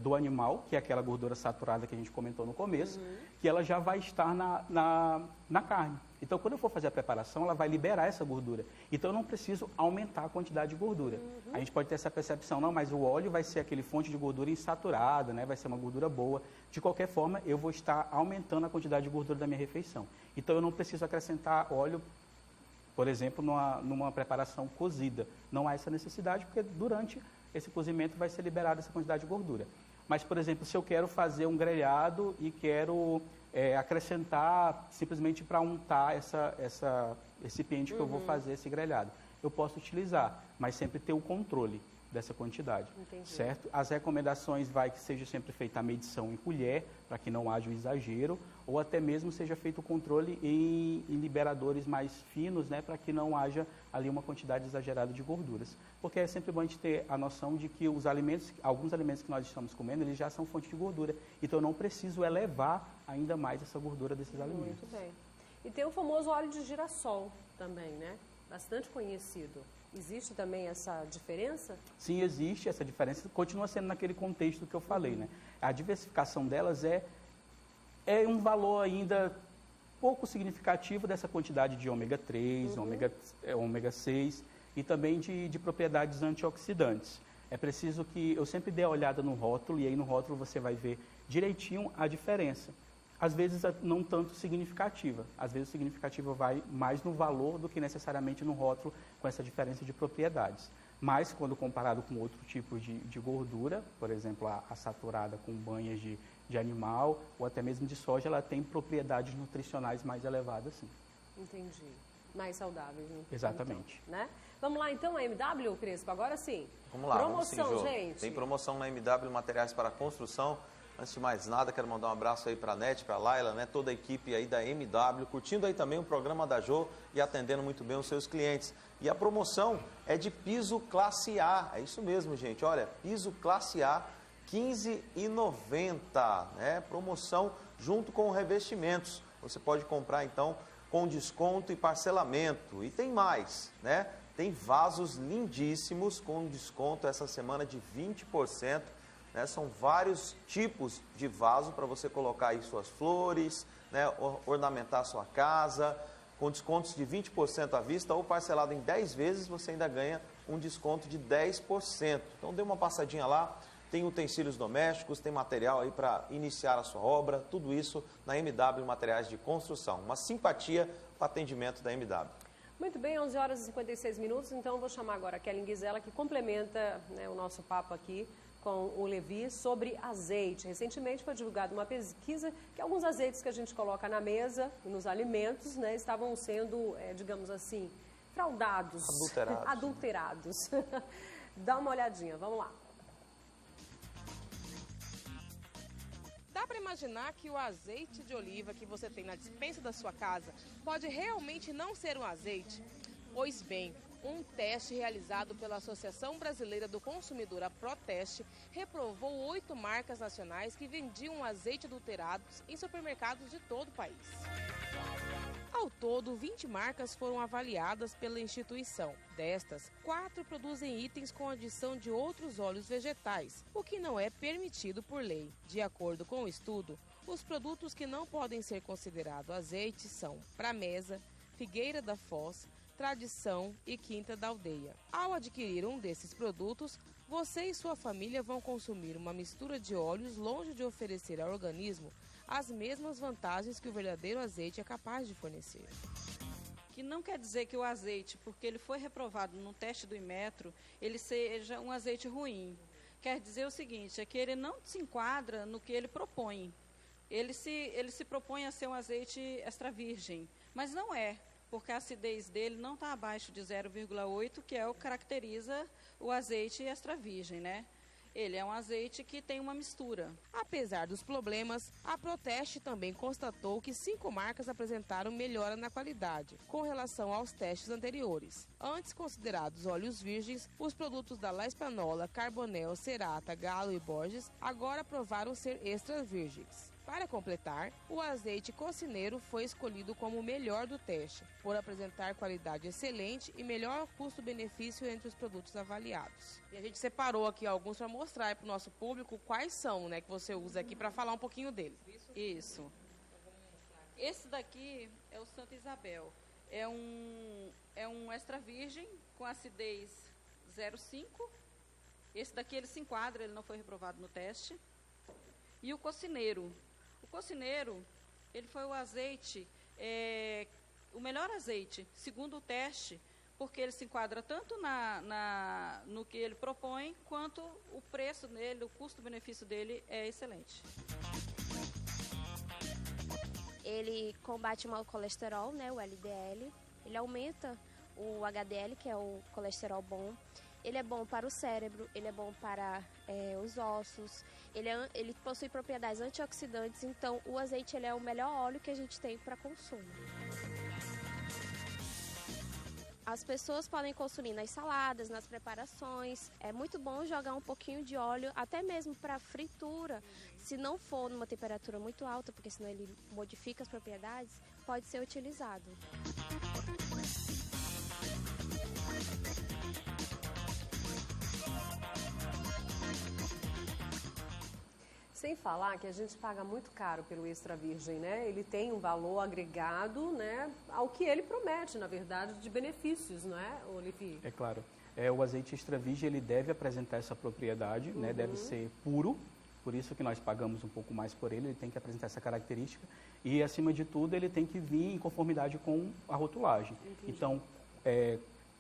Speaker 16: do animal, que é aquela gordura saturada que a gente comentou no começo, que ela já vai estar na carne. Então, quando eu for fazer a preparação, ela vai liberar essa gordura. Então, eu não preciso aumentar a quantidade de gordura. A gente pode ter essa percepção, não, mas o óleo vai ser aquele fonte de gordura insaturada, né? Vai ser uma gordura boa. De qualquer forma, eu vou estar aumentando a quantidade de gordura da minha refeição. Então, eu não preciso acrescentar óleo, por exemplo, numa preparação cozida. Não há essa necessidade, porque durante esse cozimento vai ser liberada essa quantidade de gordura. Mas, por exemplo, se eu quero fazer um grelhado e quero acrescentar simplesmente para untar esse recipiente que eu vou fazer esse grelhado, eu posso utilizar, mas sempre ter o controle dessa quantidade. Entendi. Certo? As recomendações vai que seja sempre feita a medição em colher, para que não haja um exagero, ou até mesmo seja feito o controle em liberadores mais finos, né, para que não haja ali uma quantidade exagerada de gorduras. Porque é sempre bom a gente ter a noção de que alguns alimentos que nós estamos comendo, eles já são fonte de gordura. Então, eu não preciso elevar ainda mais essa gordura desses alimentos.
Speaker 13: Muito bem. E tem o famoso óleo de girassol também, né? Bastante conhecido. Existe também essa diferença?
Speaker 16: Sim, existe essa diferença. Continua sendo naquele contexto que eu falei, né? A diversificação delas é um valor ainda pouco significativo dessa quantidade de ômega 3, ômega 6 e também de propriedades antioxidantes. É preciso que eu sempre dê a olhada no rótulo, e aí no rótulo você vai ver direitinho a diferença. Às vezes não tanto significativa, às vezes o significativo vai mais no valor do que necessariamente no rótulo com essa diferença de propriedades. Mas quando comparado com outro tipo de gordura, por exemplo, a saturada com banhas de animal ou até mesmo de soja, ela tem propriedades nutricionais mais elevadas, sim.
Speaker 13: Entendi. Mais saudáveis, né?
Speaker 16: Exatamente.
Speaker 13: Então, né? Vamos lá então, a MW, Crespo, agora sim.
Speaker 1: Vamos lá,
Speaker 13: promoção,
Speaker 1: vamos sim,
Speaker 13: gente.
Speaker 1: Tem promoção na MW Materiais para Construção. Antes de mais nada, quero mandar um abraço aí para a Nete, para a Laila, né? Toda a equipe aí da MW, curtindo aí também o programa da Jô e atendendo muito bem os seus clientes. E a promoção é de piso classe A, é isso mesmo, gente. Olha, piso classe A, R$ 15,90, né? Promoção junto com revestimentos. Você pode comprar então com desconto e parcelamento. E tem mais, né? Tem vasos lindíssimos com desconto essa semana de 20%. Né, são vários tipos de vaso para você colocar aí suas flores, né, ornamentar a sua casa, com descontos de 20% à vista ou parcelado em 10 vezes, você ainda ganha um desconto de 10%. Então dê uma passadinha lá, tem utensílios domésticos, tem material aí para iniciar a sua obra, tudo isso na MW Materiais de Construção. Uma simpatia para o atendimento da MW.
Speaker 13: Muito bem, 11 horas e 56 minutos, então eu vou chamar agora a Kelly Guizela, que complementa, né, o nosso papo aqui com o Levi sobre azeite. Recentemente foi divulgada uma pesquisa que alguns azeites que a gente coloca na mesa, nos alimentos, né, estavam sendo, digamos assim, fraudados. Adulterados. Dá uma olhadinha, vamos lá.
Speaker 17: Dá para imaginar que o azeite de oliva que você tem na despensa da sua casa pode realmente não ser um azeite? Pois bem, um teste realizado pela Associação Brasileira do Consumidor, a Proteste, reprovou 8 marcas nacionais que vendiam azeite adulterado em supermercados de todo o país. Ao todo, 20 marcas foram avaliadas pela instituição. Destas, 4 produzem itens com adição de outros óleos vegetais, o que não é permitido por lei. De acordo com o estudo, os produtos que não podem ser considerados azeite são Pramesa, Figueira da Foz, Tradição e Quinta da Aldeia. Ao adquirir um desses produtos, você e sua família vão consumir uma mistura de óleos longe de oferecer ao organismo as mesmas vantagens que o verdadeiro azeite é capaz de fornecer.
Speaker 18: Que não quer dizer que o azeite, porque ele foi reprovado no teste do Inmetro, ele seja um azeite ruim. Quer dizer o seguinte, é que ele não se enquadra no que ele propõe. Ele se propõe a ser um azeite extra virgem, mas não é, porque a acidez dele não está abaixo de 0,8, que é o que caracteriza o azeite extra virgem, né? Ele é um azeite que tem uma mistura.
Speaker 17: Apesar dos problemas, a Proteste também constatou que 5 marcas apresentaram melhora na qualidade, com relação aos testes anteriores. Antes considerados óleos virgens, os produtos da La Espanola, Carbonel, Cerata, Galo e Borges agora provaram ser extra virgens. Para completar, o azeite cocineiro foi escolhido como o melhor do teste, por apresentar qualidade excelente e melhor custo-benefício entre os produtos avaliados. E a gente separou aqui alguns para mostrar para o nosso público quais são, né, que você usa aqui para falar um pouquinho deles.
Speaker 18: Isso. Esse daqui é o Santa Isabel. É um extra virgem com acidez 0,5. Esse daqui ele se enquadra, ele não foi reprovado no teste. E o cocineiro. O cocineiro, ele foi o azeite, o melhor azeite, segundo o teste, porque ele se enquadra tanto no que ele propõe, quanto o preço dele, o custo-benefício dele é excelente.
Speaker 19: Ele combate o mau colesterol, né, o LDL, ele aumenta o HDL, que é o colesterol bom. Ele é bom para o cérebro, ele é bom para os ossos, ele possui propriedades antioxidantes, então o azeite ele é o melhor óleo que a gente tem para consumo. As pessoas podem consumir nas saladas, nas preparações. É muito bom jogar um pouquinho de óleo, até mesmo para fritura. Se não for numa temperatura muito alta, porque senão ele modifica as propriedades, pode ser utilizado.
Speaker 13: Sem falar que a gente paga muito caro pelo extra virgem, né? Ele tem um valor agregado, né, ao que ele promete, na verdade, de benefícios, não é, Olivier?
Speaker 16: É claro. O azeite extra virgem, ele deve apresentar essa propriedade, né? Deve ser puro, por isso que nós pagamos um pouco mais por ele tem que apresentar essa característica. E, acima de tudo, ele tem que vir em conformidade com a rotulagem. Entendi. Então,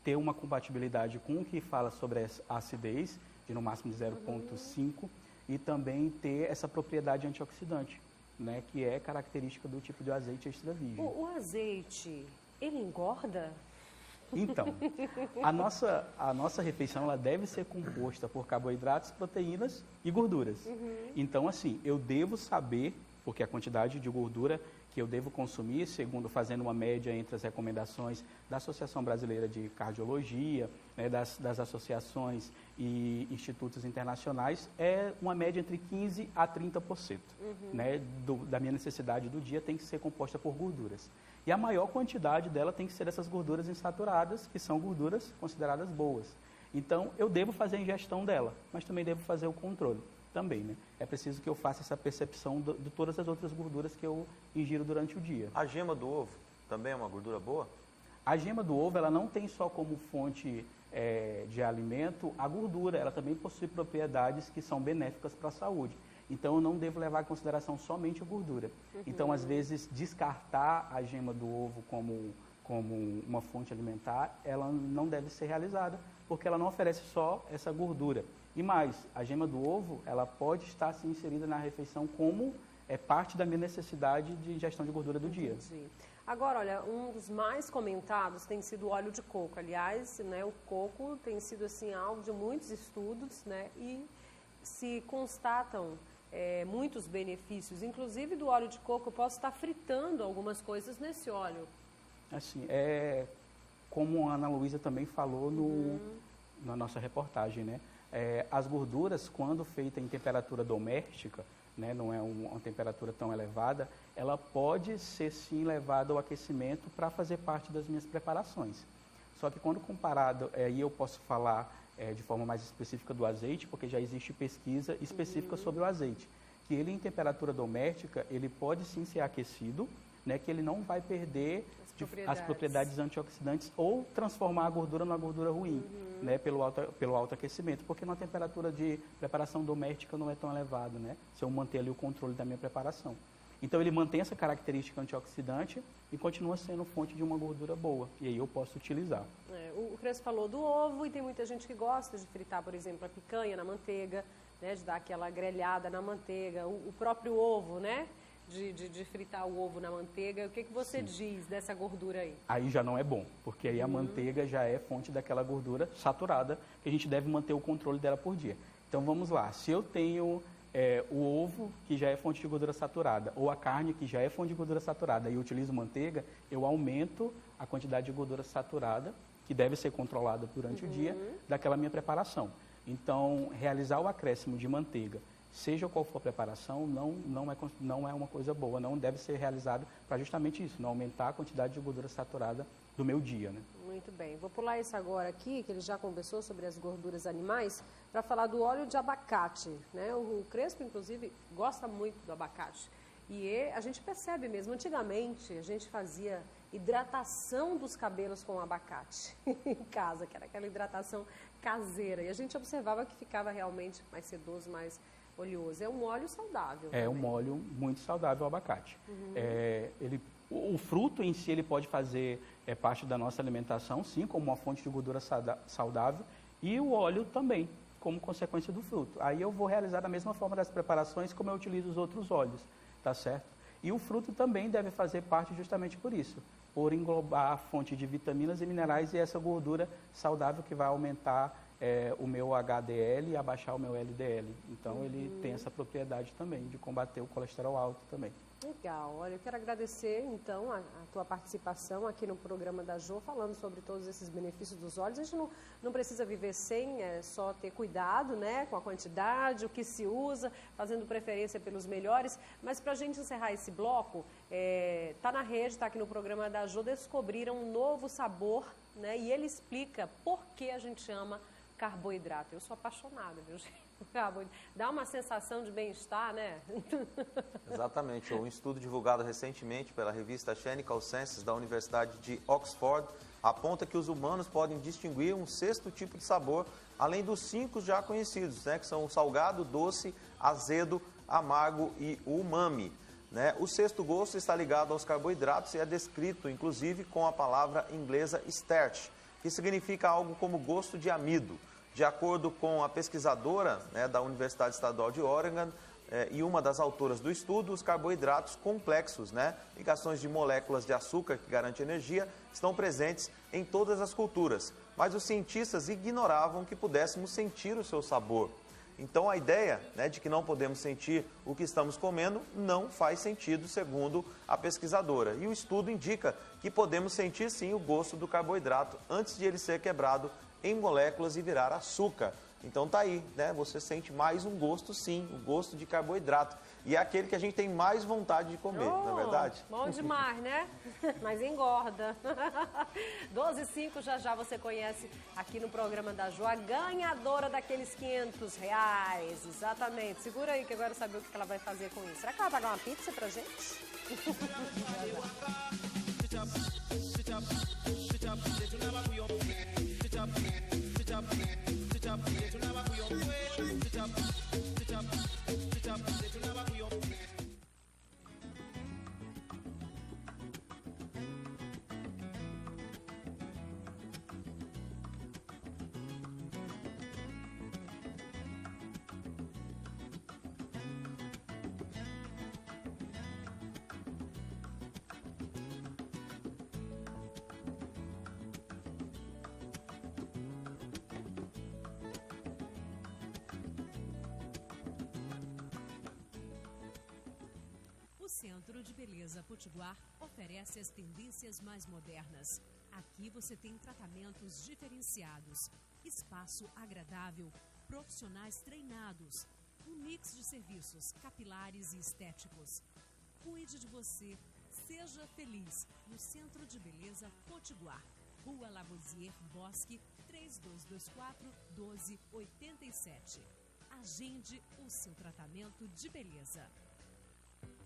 Speaker 16: ter uma compatibilidade com o que fala sobre a acidez, de no máximo de 0,5, e também ter essa propriedade antioxidante, né, que é característica do tipo de azeite extra virgem.
Speaker 13: O azeite, ele engorda?
Speaker 16: Então, a nossa refeição ela deve ser composta por carboidratos, proteínas e gorduras. Então, assim, eu devo saber, porque a quantidade de gordura que eu devo consumir, segundo fazendo uma média entre as recomendações da Associação Brasileira de Cardiologia, né, das associações e institutos internacionais, é uma média entre 15% a 30%. Né, da minha necessidade do dia tem que ser composta por gorduras. E a maior quantidade dela tem que ser essas gorduras insaturadas, que são gorduras consideradas boas. Então, eu devo fazer a ingestão dela, mas também devo fazer o controle. Também, né? É preciso que eu faça essa percepção de todas as outras gorduras que eu ingiro durante o dia.
Speaker 1: A gema do ovo também é uma gordura boa?
Speaker 16: A gema do ovo, ela não tem só como fonte de alimento a gordura, ela também possui propriedades que são benéficas para a saúde. Então, eu não devo levar em consideração somente a gordura. Então, às vezes, descartar a gema do ovo como uma fonte alimentar, ela não deve ser realizada, porque ela não oferece só essa gordura. E mais, a gema do ovo, ela pode estar assim, inserida na refeição como parte da minha necessidade de ingestão de gordura do dia.
Speaker 13: Agora, olha, um dos mais comentados tem sido o óleo de coco. Aliás, né, o coco tem sido assim, alvo de muitos estudos, né, e se constatam muitos benefícios. Inclusive do óleo de coco, eu posso estar fritando algumas coisas nesse óleo.
Speaker 16: Assim, como a Ana Luísa também falou na nossa reportagem, né? As gorduras, quando feita em temperatura doméstica, né, não é uma temperatura tão elevada, ela pode ser sim levada ao aquecimento para fazer parte das minhas preparações. Só que quando comparado, aí eu posso falar de forma mais específica do azeite, porque já existe pesquisa específica sobre o azeite, que ele em temperatura doméstica, ele pode sim ser aquecido, né, que ele não vai perder as propriedades antioxidantes ou transformar a gordura numa gordura ruim, né, pelo alto aquecimento, porque na temperatura de preparação doméstica não é tão elevado, né, se eu manter ali o controle da minha preparação. Então ele mantém essa característica antioxidante e continua sendo fonte de uma gordura boa, e aí eu posso utilizar.
Speaker 13: O Crespo falou do ovo e tem muita gente que gosta de fritar, por exemplo, a picanha na manteiga, né, de dar aquela grelhada na manteiga, o próprio ovo, né? De fritar o ovo na manteiga. O que você diz dessa gordura aí? Aí
Speaker 16: já não é bom, porque aí a manteiga já é fonte daquela gordura saturada, que a gente deve manter o controle dela por dia. Então vamos lá, se eu tenho o ovo, que já é fonte de gordura saturada, ou a carne, que já é fonte de gordura saturada, e eu utilizo manteiga, eu aumento a quantidade de gordura saturada, que deve ser controlada durante o dia, daquela minha preparação. Então, realizar o acréscimo de manteiga, seja qual for a preparação, não é uma coisa boa, não deve ser realizado para justamente isso, não aumentar a quantidade de gordura saturada do meu dia, né?
Speaker 13: Muito bem, vou pular isso agora aqui, que ele já conversou sobre as gorduras animais, para falar do óleo de abacate, né? O Crespo, inclusive, gosta muito do abacate. E a gente percebe mesmo, antigamente a gente fazia hidratação dos cabelos com abacate em casa, que era aquela hidratação caseira. E a gente observava que ficava realmente mais sedoso, mais oleoso. É um óleo saudável.
Speaker 16: É um óleo muito saudável, o abacate. O fruto em si, ele pode fazer parte da nossa alimentação, sim, como uma fonte de gordura saudável, e o óleo também, como consequência do fruto. Aí eu vou realizar da mesma forma das preparações como eu utilizo os outros óleos, tá certo? E o fruto também deve fazer parte justamente por isso, por englobar a fonte de vitaminas e minerais e essa gordura saudável que vai aumentar o meu HDL e abaixar o meu LDL. Então, ele tem essa propriedade também de combater o colesterol alto também.
Speaker 13: Legal. Olha, eu quero agradecer, então, a tua participação aqui no programa da Jo, falando sobre todos esses benefícios dos óleos. A gente não precisa viver sem, só ter cuidado, né, com a quantidade, o que se usa, fazendo preferência pelos melhores. Mas, para a gente encerrar esse bloco, tá na rede, tá aqui no programa da Jo, descobriram um novo sabor, né, e ele explica por que a gente ama carboidrato. Eu sou apaixonada, viu, gente? Dá uma sensação de bem-estar, né?
Speaker 1: Exatamente. Um estudo divulgado recentemente pela revista Chemical Sciences da Universidade de Oxford aponta que os humanos podem distinguir um sexto tipo de sabor, além dos 5 já conhecidos, né, que são o salgado, doce, azedo, amargo e o umami. Né? O sexto gosto está ligado aos carboidratos e é descrito, inclusive, com a palavra inglesa starch, que significa algo como gosto de amido. De acordo com a pesquisadora, né, da Universidade Estadual de Oregon e uma das autoras do estudo, os carboidratos complexos, né, ligações de moléculas de açúcar que garante energia, estão presentes em todas as culturas. Mas os cientistas ignoravam que pudéssemos sentir o seu sabor. Então a ideia, né, de que não podemos sentir o que estamos comendo não faz sentido, segundo a pesquisadora. E o estudo indica que podemos sentir sim o gosto do carboidrato antes de ele ser quebrado em moléculas e virar açúcar. Então tá aí, né? Você sente mais um gosto sim, o gosto de carboidrato. E é aquele que a gente tem mais vontade de comer, não é verdade?
Speaker 13: Bom demais, né? Mas engorda. 12h05, já você conhece aqui no programa da Jo, a ganhadora daqueles R$500. Exatamente. Segura aí que eu quero saber o que ela vai fazer com isso. Será que ela vai pagar uma pizza pra gente?
Speaker 3: O Centro de Beleza Potiguar oferece as tendências mais modernas. Aqui você tem tratamentos diferenciados, espaço agradável, profissionais treinados, um mix de serviços capilares e estéticos. Cuide de você, seja feliz no Centro de Beleza Potiguar. Rua Lavoisier Bosque, 3224-1287. Agende o seu tratamento de beleza.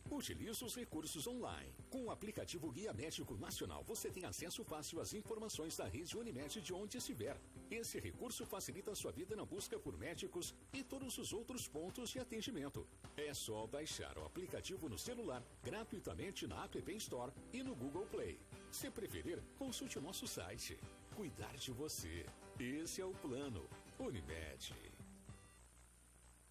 Speaker 4: Utilize os recursos online. Com o aplicativo Guia Médico Nacional, você tem acesso fácil às informações da rede Unimed de onde estiver. Esse recurso facilita a sua vida na busca por médicos e todos os outros pontos de atendimento. É só baixar o aplicativo no celular gratuitamente na App Store e no Google Play. Se preferir, consulte o nosso site. Cuidar de você. Esse é o plano. Unimed.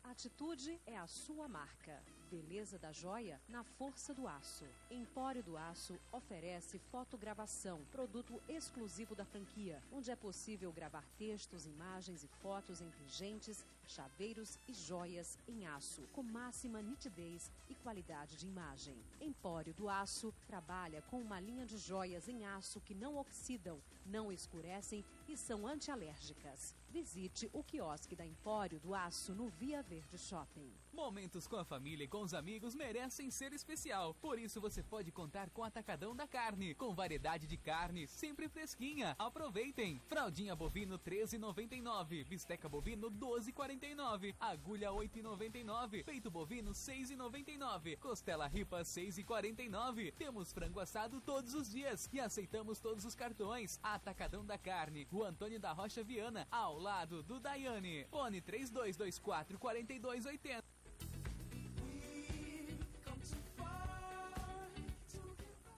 Speaker 5: Atitude é a sua marca. Beleza da Joia na força do aço. Empório do Aço oferece fotogravação, produto exclusivo da franquia, onde é possível gravar textos, imagens e fotos em pingentes, chaveiros e joias em aço, com máxima nitidez e qualidade de imagem. Empório do Aço trabalha com uma linha de joias em aço que não oxidam, não escurecem e são antialérgicas. Visite o quiosque da Empório do Aço no Via Verde Shopping.
Speaker 6: Momentos com a família e com os amigos merecem ser especial. Por isso você pode contar com o Atacadão da Carne, com variedade de carne sempre fresquinha. Aproveitem! Fraldinha bovino 13,99, bisteca bovino 12,49, agulha 8,99, peito bovino 6,99, costela ripa 6,49. Temos frango assado todos os dias e aceitamos todos os cartões. Atacadão da Carne, Rua Antônio da Rocha Viana, ao lado do Daiane. Fone 3224 4280.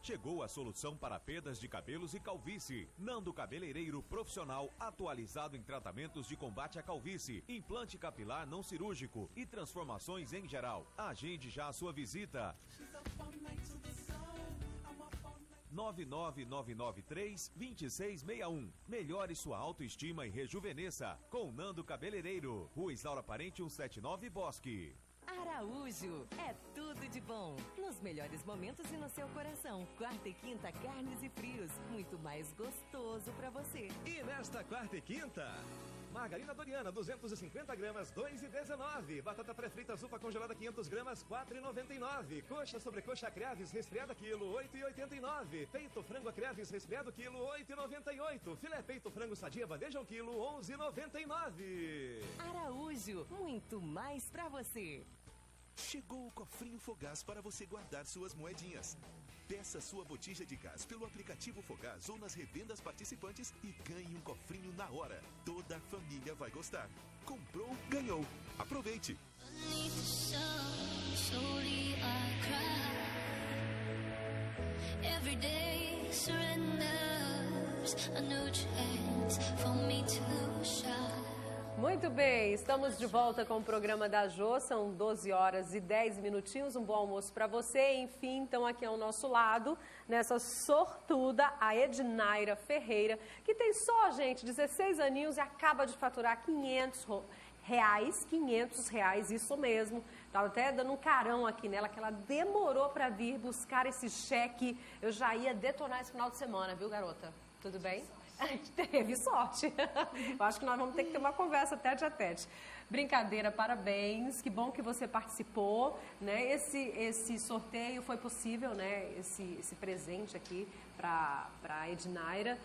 Speaker 2: Chegou a solução para perdas de cabelos e calvície. Nando Cabeleireiro Profissional, atualizado em tratamentos de combate à calvície, implante capilar não cirúrgico e transformações em geral. Agende já a sua visita. 99993-2661. Melhore sua autoestima e rejuvenesça com Nando Cabeleireiro. Rua Isaura Parente 179 Bosque.
Speaker 7: Araújo, é tudo de bom. Nos melhores momentos e no seu coração. Quarta e quinta, carnes e frios. Muito mais gostoso pra você.
Speaker 8: E nesta quarta e quinta, margarina Doriana, 250 gramas, 2,19. Batata pré-frita Zupa congelada, 500 gramas, 4,99. Coxa sobrecoxa Creaves resfriada, quilo, 8,89. Peito frango Creaves resfriado, quilo, 8,98. Filé peito frango sadia, bandeja, 1 quilo, 11,99.
Speaker 7: Araújo, muito mais pra você.
Speaker 9: Chegou o Cofrinho Fogás para você guardar suas moedinhas. Peça sua botija de gás pelo aplicativo Fogás ou nas revendas participantes e ganhe um cofrinho na hora. Toda a família vai gostar. Comprou, ganhou. Aproveite!
Speaker 13: Muito bem, estamos de volta com o programa da Jô, são 12 horas e 10 minutinhos, um bom almoço para você. Enfim, então aqui ao nosso lado, nessa sortuda, a Ednaira Ferreira, que tem só, gente, 16 aninhos e acaba de faturar R$500, isso mesmo. Estava até dando um carão aqui nela, que ela demorou para vir buscar esse cheque. Eu já ia detonar esse final de semana, viu, garota? Tudo bem? Teve sorte. Eu acho que nós vamos ter que ter uma conversa tete a tete. Brincadeira, parabéns. Que bom que você participou, né? Esse sorteio foi possível, né? Esse presente aqui para a Ednaira,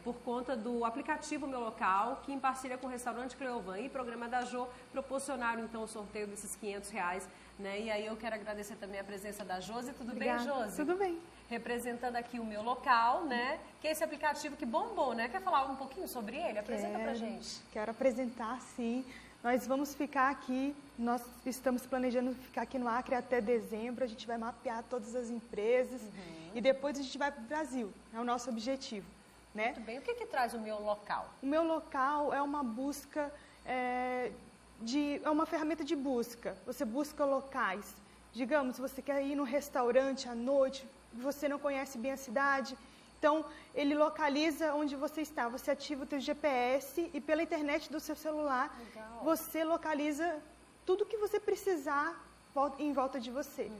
Speaker 13: por conta do aplicativo Meu Local, que em parceria com o Restaurante Cleovan e Programa da Jô proporcionaram então o sorteio desses R$500, né? E aí eu quero agradecer também a presença da Josi. Tudo
Speaker 20: Obrigada.
Speaker 13: bem, Josi?
Speaker 20: Tudo bem.
Speaker 13: Representando aqui o Meu Local, né? Que é esse aplicativo que bombou, né? Quer falar um pouquinho sobre ele? Apresenta pra gente.
Speaker 20: Quero apresentar, sim. Nós vamos ficar aqui, nós estamos planejando ficar aqui no Acre até dezembro. A gente vai mapear todas as empresas e depois a gente vai para o Brasil. É o nosso objetivo, né?
Speaker 13: Muito bem. O que traz o Meu Local?
Speaker 20: O Meu Local é uma busca, é uma ferramenta de busca. Você busca locais. Digamos, você quer ir num restaurante à noite, você não conhece bem a cidade, então ele localiza onde você está. Você ativa o teu GPS e pela internet do seu celular, você localiza tudo que você precisar em volta de você.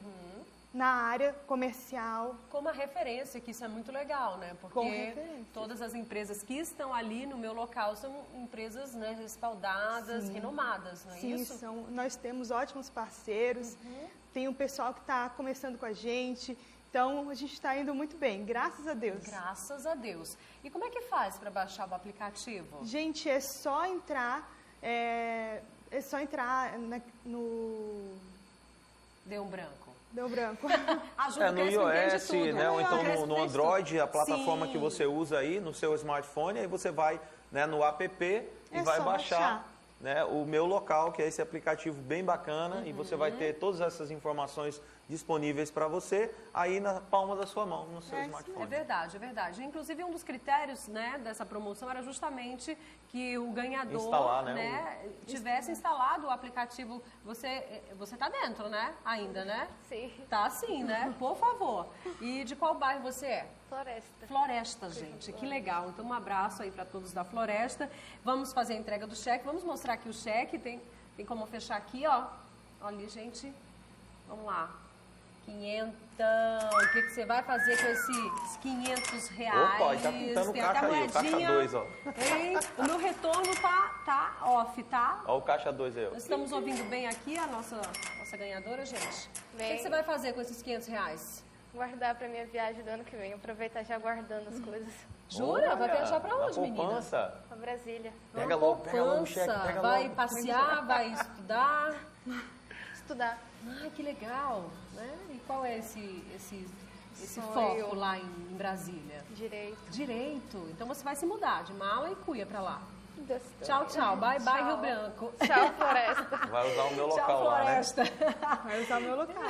Speaker 20: Na área comercial.
Speaker 13: Como a referência, que isso é muito legal, né? Porque todas as empresas que estão ali no Meu Local são empresas, né, respaldadas, renomadas, não é isso?
Speaker 20: Sim, nós temos ótimos parceiros, tem um pessoal que está começando com a gente, então a gente está indo muito bem, graças a Deus.
Speaker 13: Graças a Deus. E como é que faz para baixar o aplicativo?
Speaker 20: Gente, é só entrar no...
Speaker 13: Deu um branco.
Speaker 20: Deu branco.
Speaker 1: No iOS, né? Ou então no Android, a plataforma que você usa aí no seu smartphone, aí você vai, né, no app e vai baixar né, o Meu Local, que é esse aplicativo bem bacana, e você vai ter todas essas informações disponíveis para você aí na palma da sua mão, no seu smartphone.
Speaker 13: É verdade, é verdade. Inclusive, um dos critérios, né, dessa promoção era justamente que o ganhador
Speaker 1: Instalar, né,
Speaker 13: tivesse instalado o aplicativo. Você tá dentro, né? Ainda, né?
Speaker 19: Sim.
Speaker 13: Tá sim, né? Por favor. E de qual bairro você é?
Speaker 19: Floresta.
Speaker 13: Floresta, gente. Que legal. Então, um abraço aí para todos da Floresta. Vamos fazer a entrega do cheque. Vamos mostrar aqui o cheque. Tem como fechar aqui, ó. Olha, gente. Vamos lá. 500. O que você vai fazer com esses 500 reais?
Speaker 1: Opa, e tá pintando o caixa aí, o caixa 2, ó.
Speaker 13: Hein? O meu retorno tá off, tá?
Speaker 1: Ó o caixa 2 aí, ó.
Speaker 13: Nós estamos ouvindo bem aqui a nossa ganhadora, gente. O que você vai fazer com esses 500 reais?
Speaker 19: Guardar pra minha viagem do ano que vem. Aproveitar já guardando as coisas.
Speaker 13: Jura? Vai viajar pra onde, menina?
Speaker 1: Poupança.
Speaker 19: Pra Brasília.
Speaker 1: Pega logo o cheque, pega
Speaker 13: vai
Speaker 1: logo.
Speaker 13: passear, vai estudar?
Speaker 19: Estudar.
Speaker 13: Ai, que legal. Né? E qual é esse
Speaker 19: Sonho.
Speaker 13: foco lá em Brasília?
Speaker 19: Direito.
Speaker 13: Direito. Então você vai se mudar de mala e cuia pra lá.
Speaker 19: Gostei.
Speaker 13: Tchau, tchau. Bye, bye,
Speaker 19: Tchau.
Speaker 13: Rio Branco.
Speaker 19: Tchau, Floresta.
Speaker 1: Vai usar o Meu Local
Speaker 13: Tchau,
Speaker 1: lá,
Speaker 13: Floresta.
Speaker 1: né?
Speaker 13: Vai usar o Meu Local.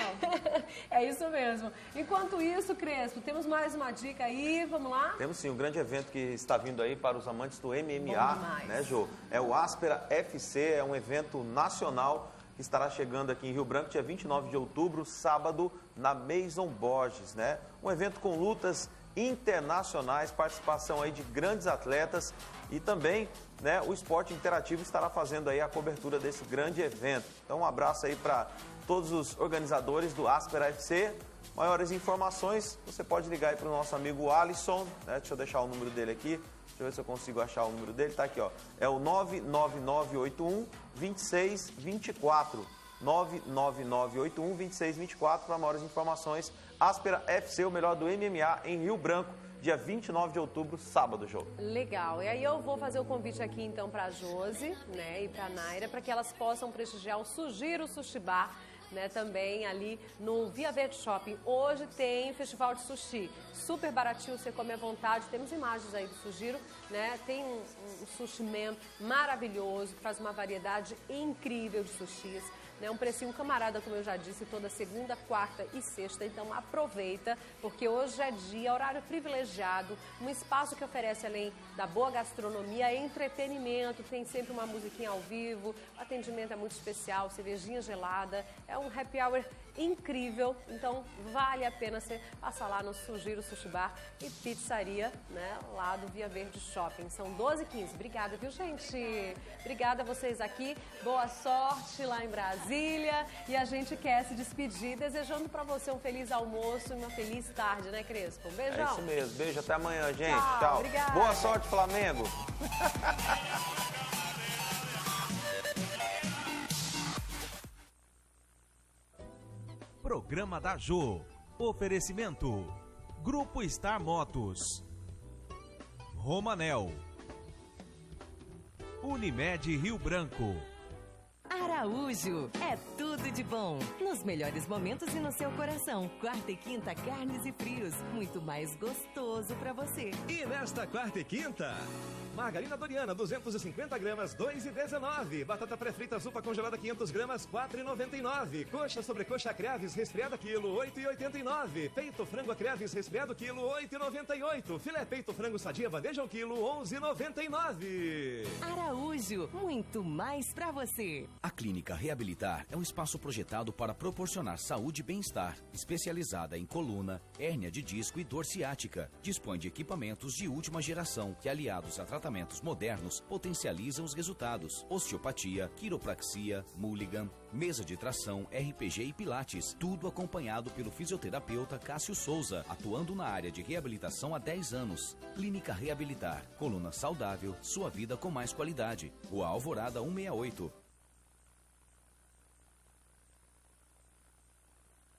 Speaker 13: É isso mesmo. Enquanto isso, Crespo, temos mais uma dica aí. Vamos lá?
Speaker 1: Temos sim, um grande evento que está vindo aí para os amantes do
Speaker 13: Bom
Speaker 1: MMA,
Speaker 13: demais.
Speaker 1: né, Jô? É o Áspera FC, é um evento nacional que estará chegando aqui em Rio Branco, dia 29 de outubro, sábado, na Maison Borges, né? Um evento com lutas internacionais, participação aí de grandes atletas e também, né, o Esporte Interativo estará fazendo aí a cobertura desse grande evento. Então, um abraço aí para todos os organizadores do Áspera FC. Maiores informações, você pode ligar aí para o nosso amigo Alisson, né? Deixa eu deixar o número dele aqui. Deixa eu ver se eu consigo achar o número dele. Tá aqui, ó. É o 99981-2624. 99981-2624 para maiores informações. Áspera FC, o melhor do MMA em Rio Branco, dia 29 de outubro, sábado, Jô.
Speaker 13: Legal. E aí eu vou fazer o convite aqui então para a Josi, né, e para a Naira, para que elas possam prestigiar o Sugiro Sushi Bar, né, também ali no Via Verde Shopping. Hoje tem festival de sushi, super baratinho, você come à vontade. Temos imagens aí do Sugiro, né? Tem um sushi man maravilhoso, que faz uma variedade incrível de sushis. Né, um precinho camarada, como eu já disse, toda segunda, quarta e sexta. Então aproveita, porque hoje é dia, horário privilegiado, um espaço que oferece, além da boa gastronomia, entretenimento, tem sempre uma musiquinha ao vivo, o atendimento é muito especial, cervejinha gelada, é um happy hour incrível. Então vale a pena você passar lá no Sugiro Sushi Bar e Pizzaria, né, lá do Via Verde Shopping. São 12h15. Obrigada, viu, gente? Obrigada a vocês aqui. Boa sorte lá em Brasília. E a gente quer se despedir, desejando para você um feliz almoço e uma feliz tarde, né, Crespo? Um beijão.
Speaker 1: É isso mesmo. Beijo, até amanhã, gente.
Speaker 13: Tchau.
Speaker 1: Tchau.
Speaker 13: Obrigada.
Speaker 1: Boa sorte, Flamengo.
Speaker 2: Programa da Jô. Oferecimento. Grupo Star Motos. Romanel. Unimed Rio Branco.
Speaker 7: Araújo, é tudo de bom. Nos melhores momentos e no seu coração. Quarta e quinta, carnes e frios. Muito mais gostoso pra você.
Speaker 8: E nesta quarta e quinta, margarina Doriana, 250 gramas, 2,19. Batata pré-frita Zupa congelada, 500 gramas, 4,99. Coxa sobrecoxa Creaves resfriada, quilo, 8,89. Peito frango Creaves resfriado, quilo, 8,98. Filé peito frango sadia, bandeja, 1 quilo, 11,99.
Speaker 7: Araújo, muito mais pra você.
Speaker 14: A Clínica Reabilitar é um espaço projetado para proporcionar saúde e bem-estar, especializada em coluna, hérnia de disco e dor ciática. Dispõe de equipamentos de última geração que, aliados a tratamentos modernos, potencializam os resultados. Osteopatia, quiropraxia, Mulligan, mesa de tração, RPG e pilates. Tudo acompanhado pelo fisioterapeuta Cássio Souza, atuando na área de reabilitação há 10 anos. Clínica Reabilitar. Coluna saudável, sua vida com mais qualidade. Rua Alvorada 168.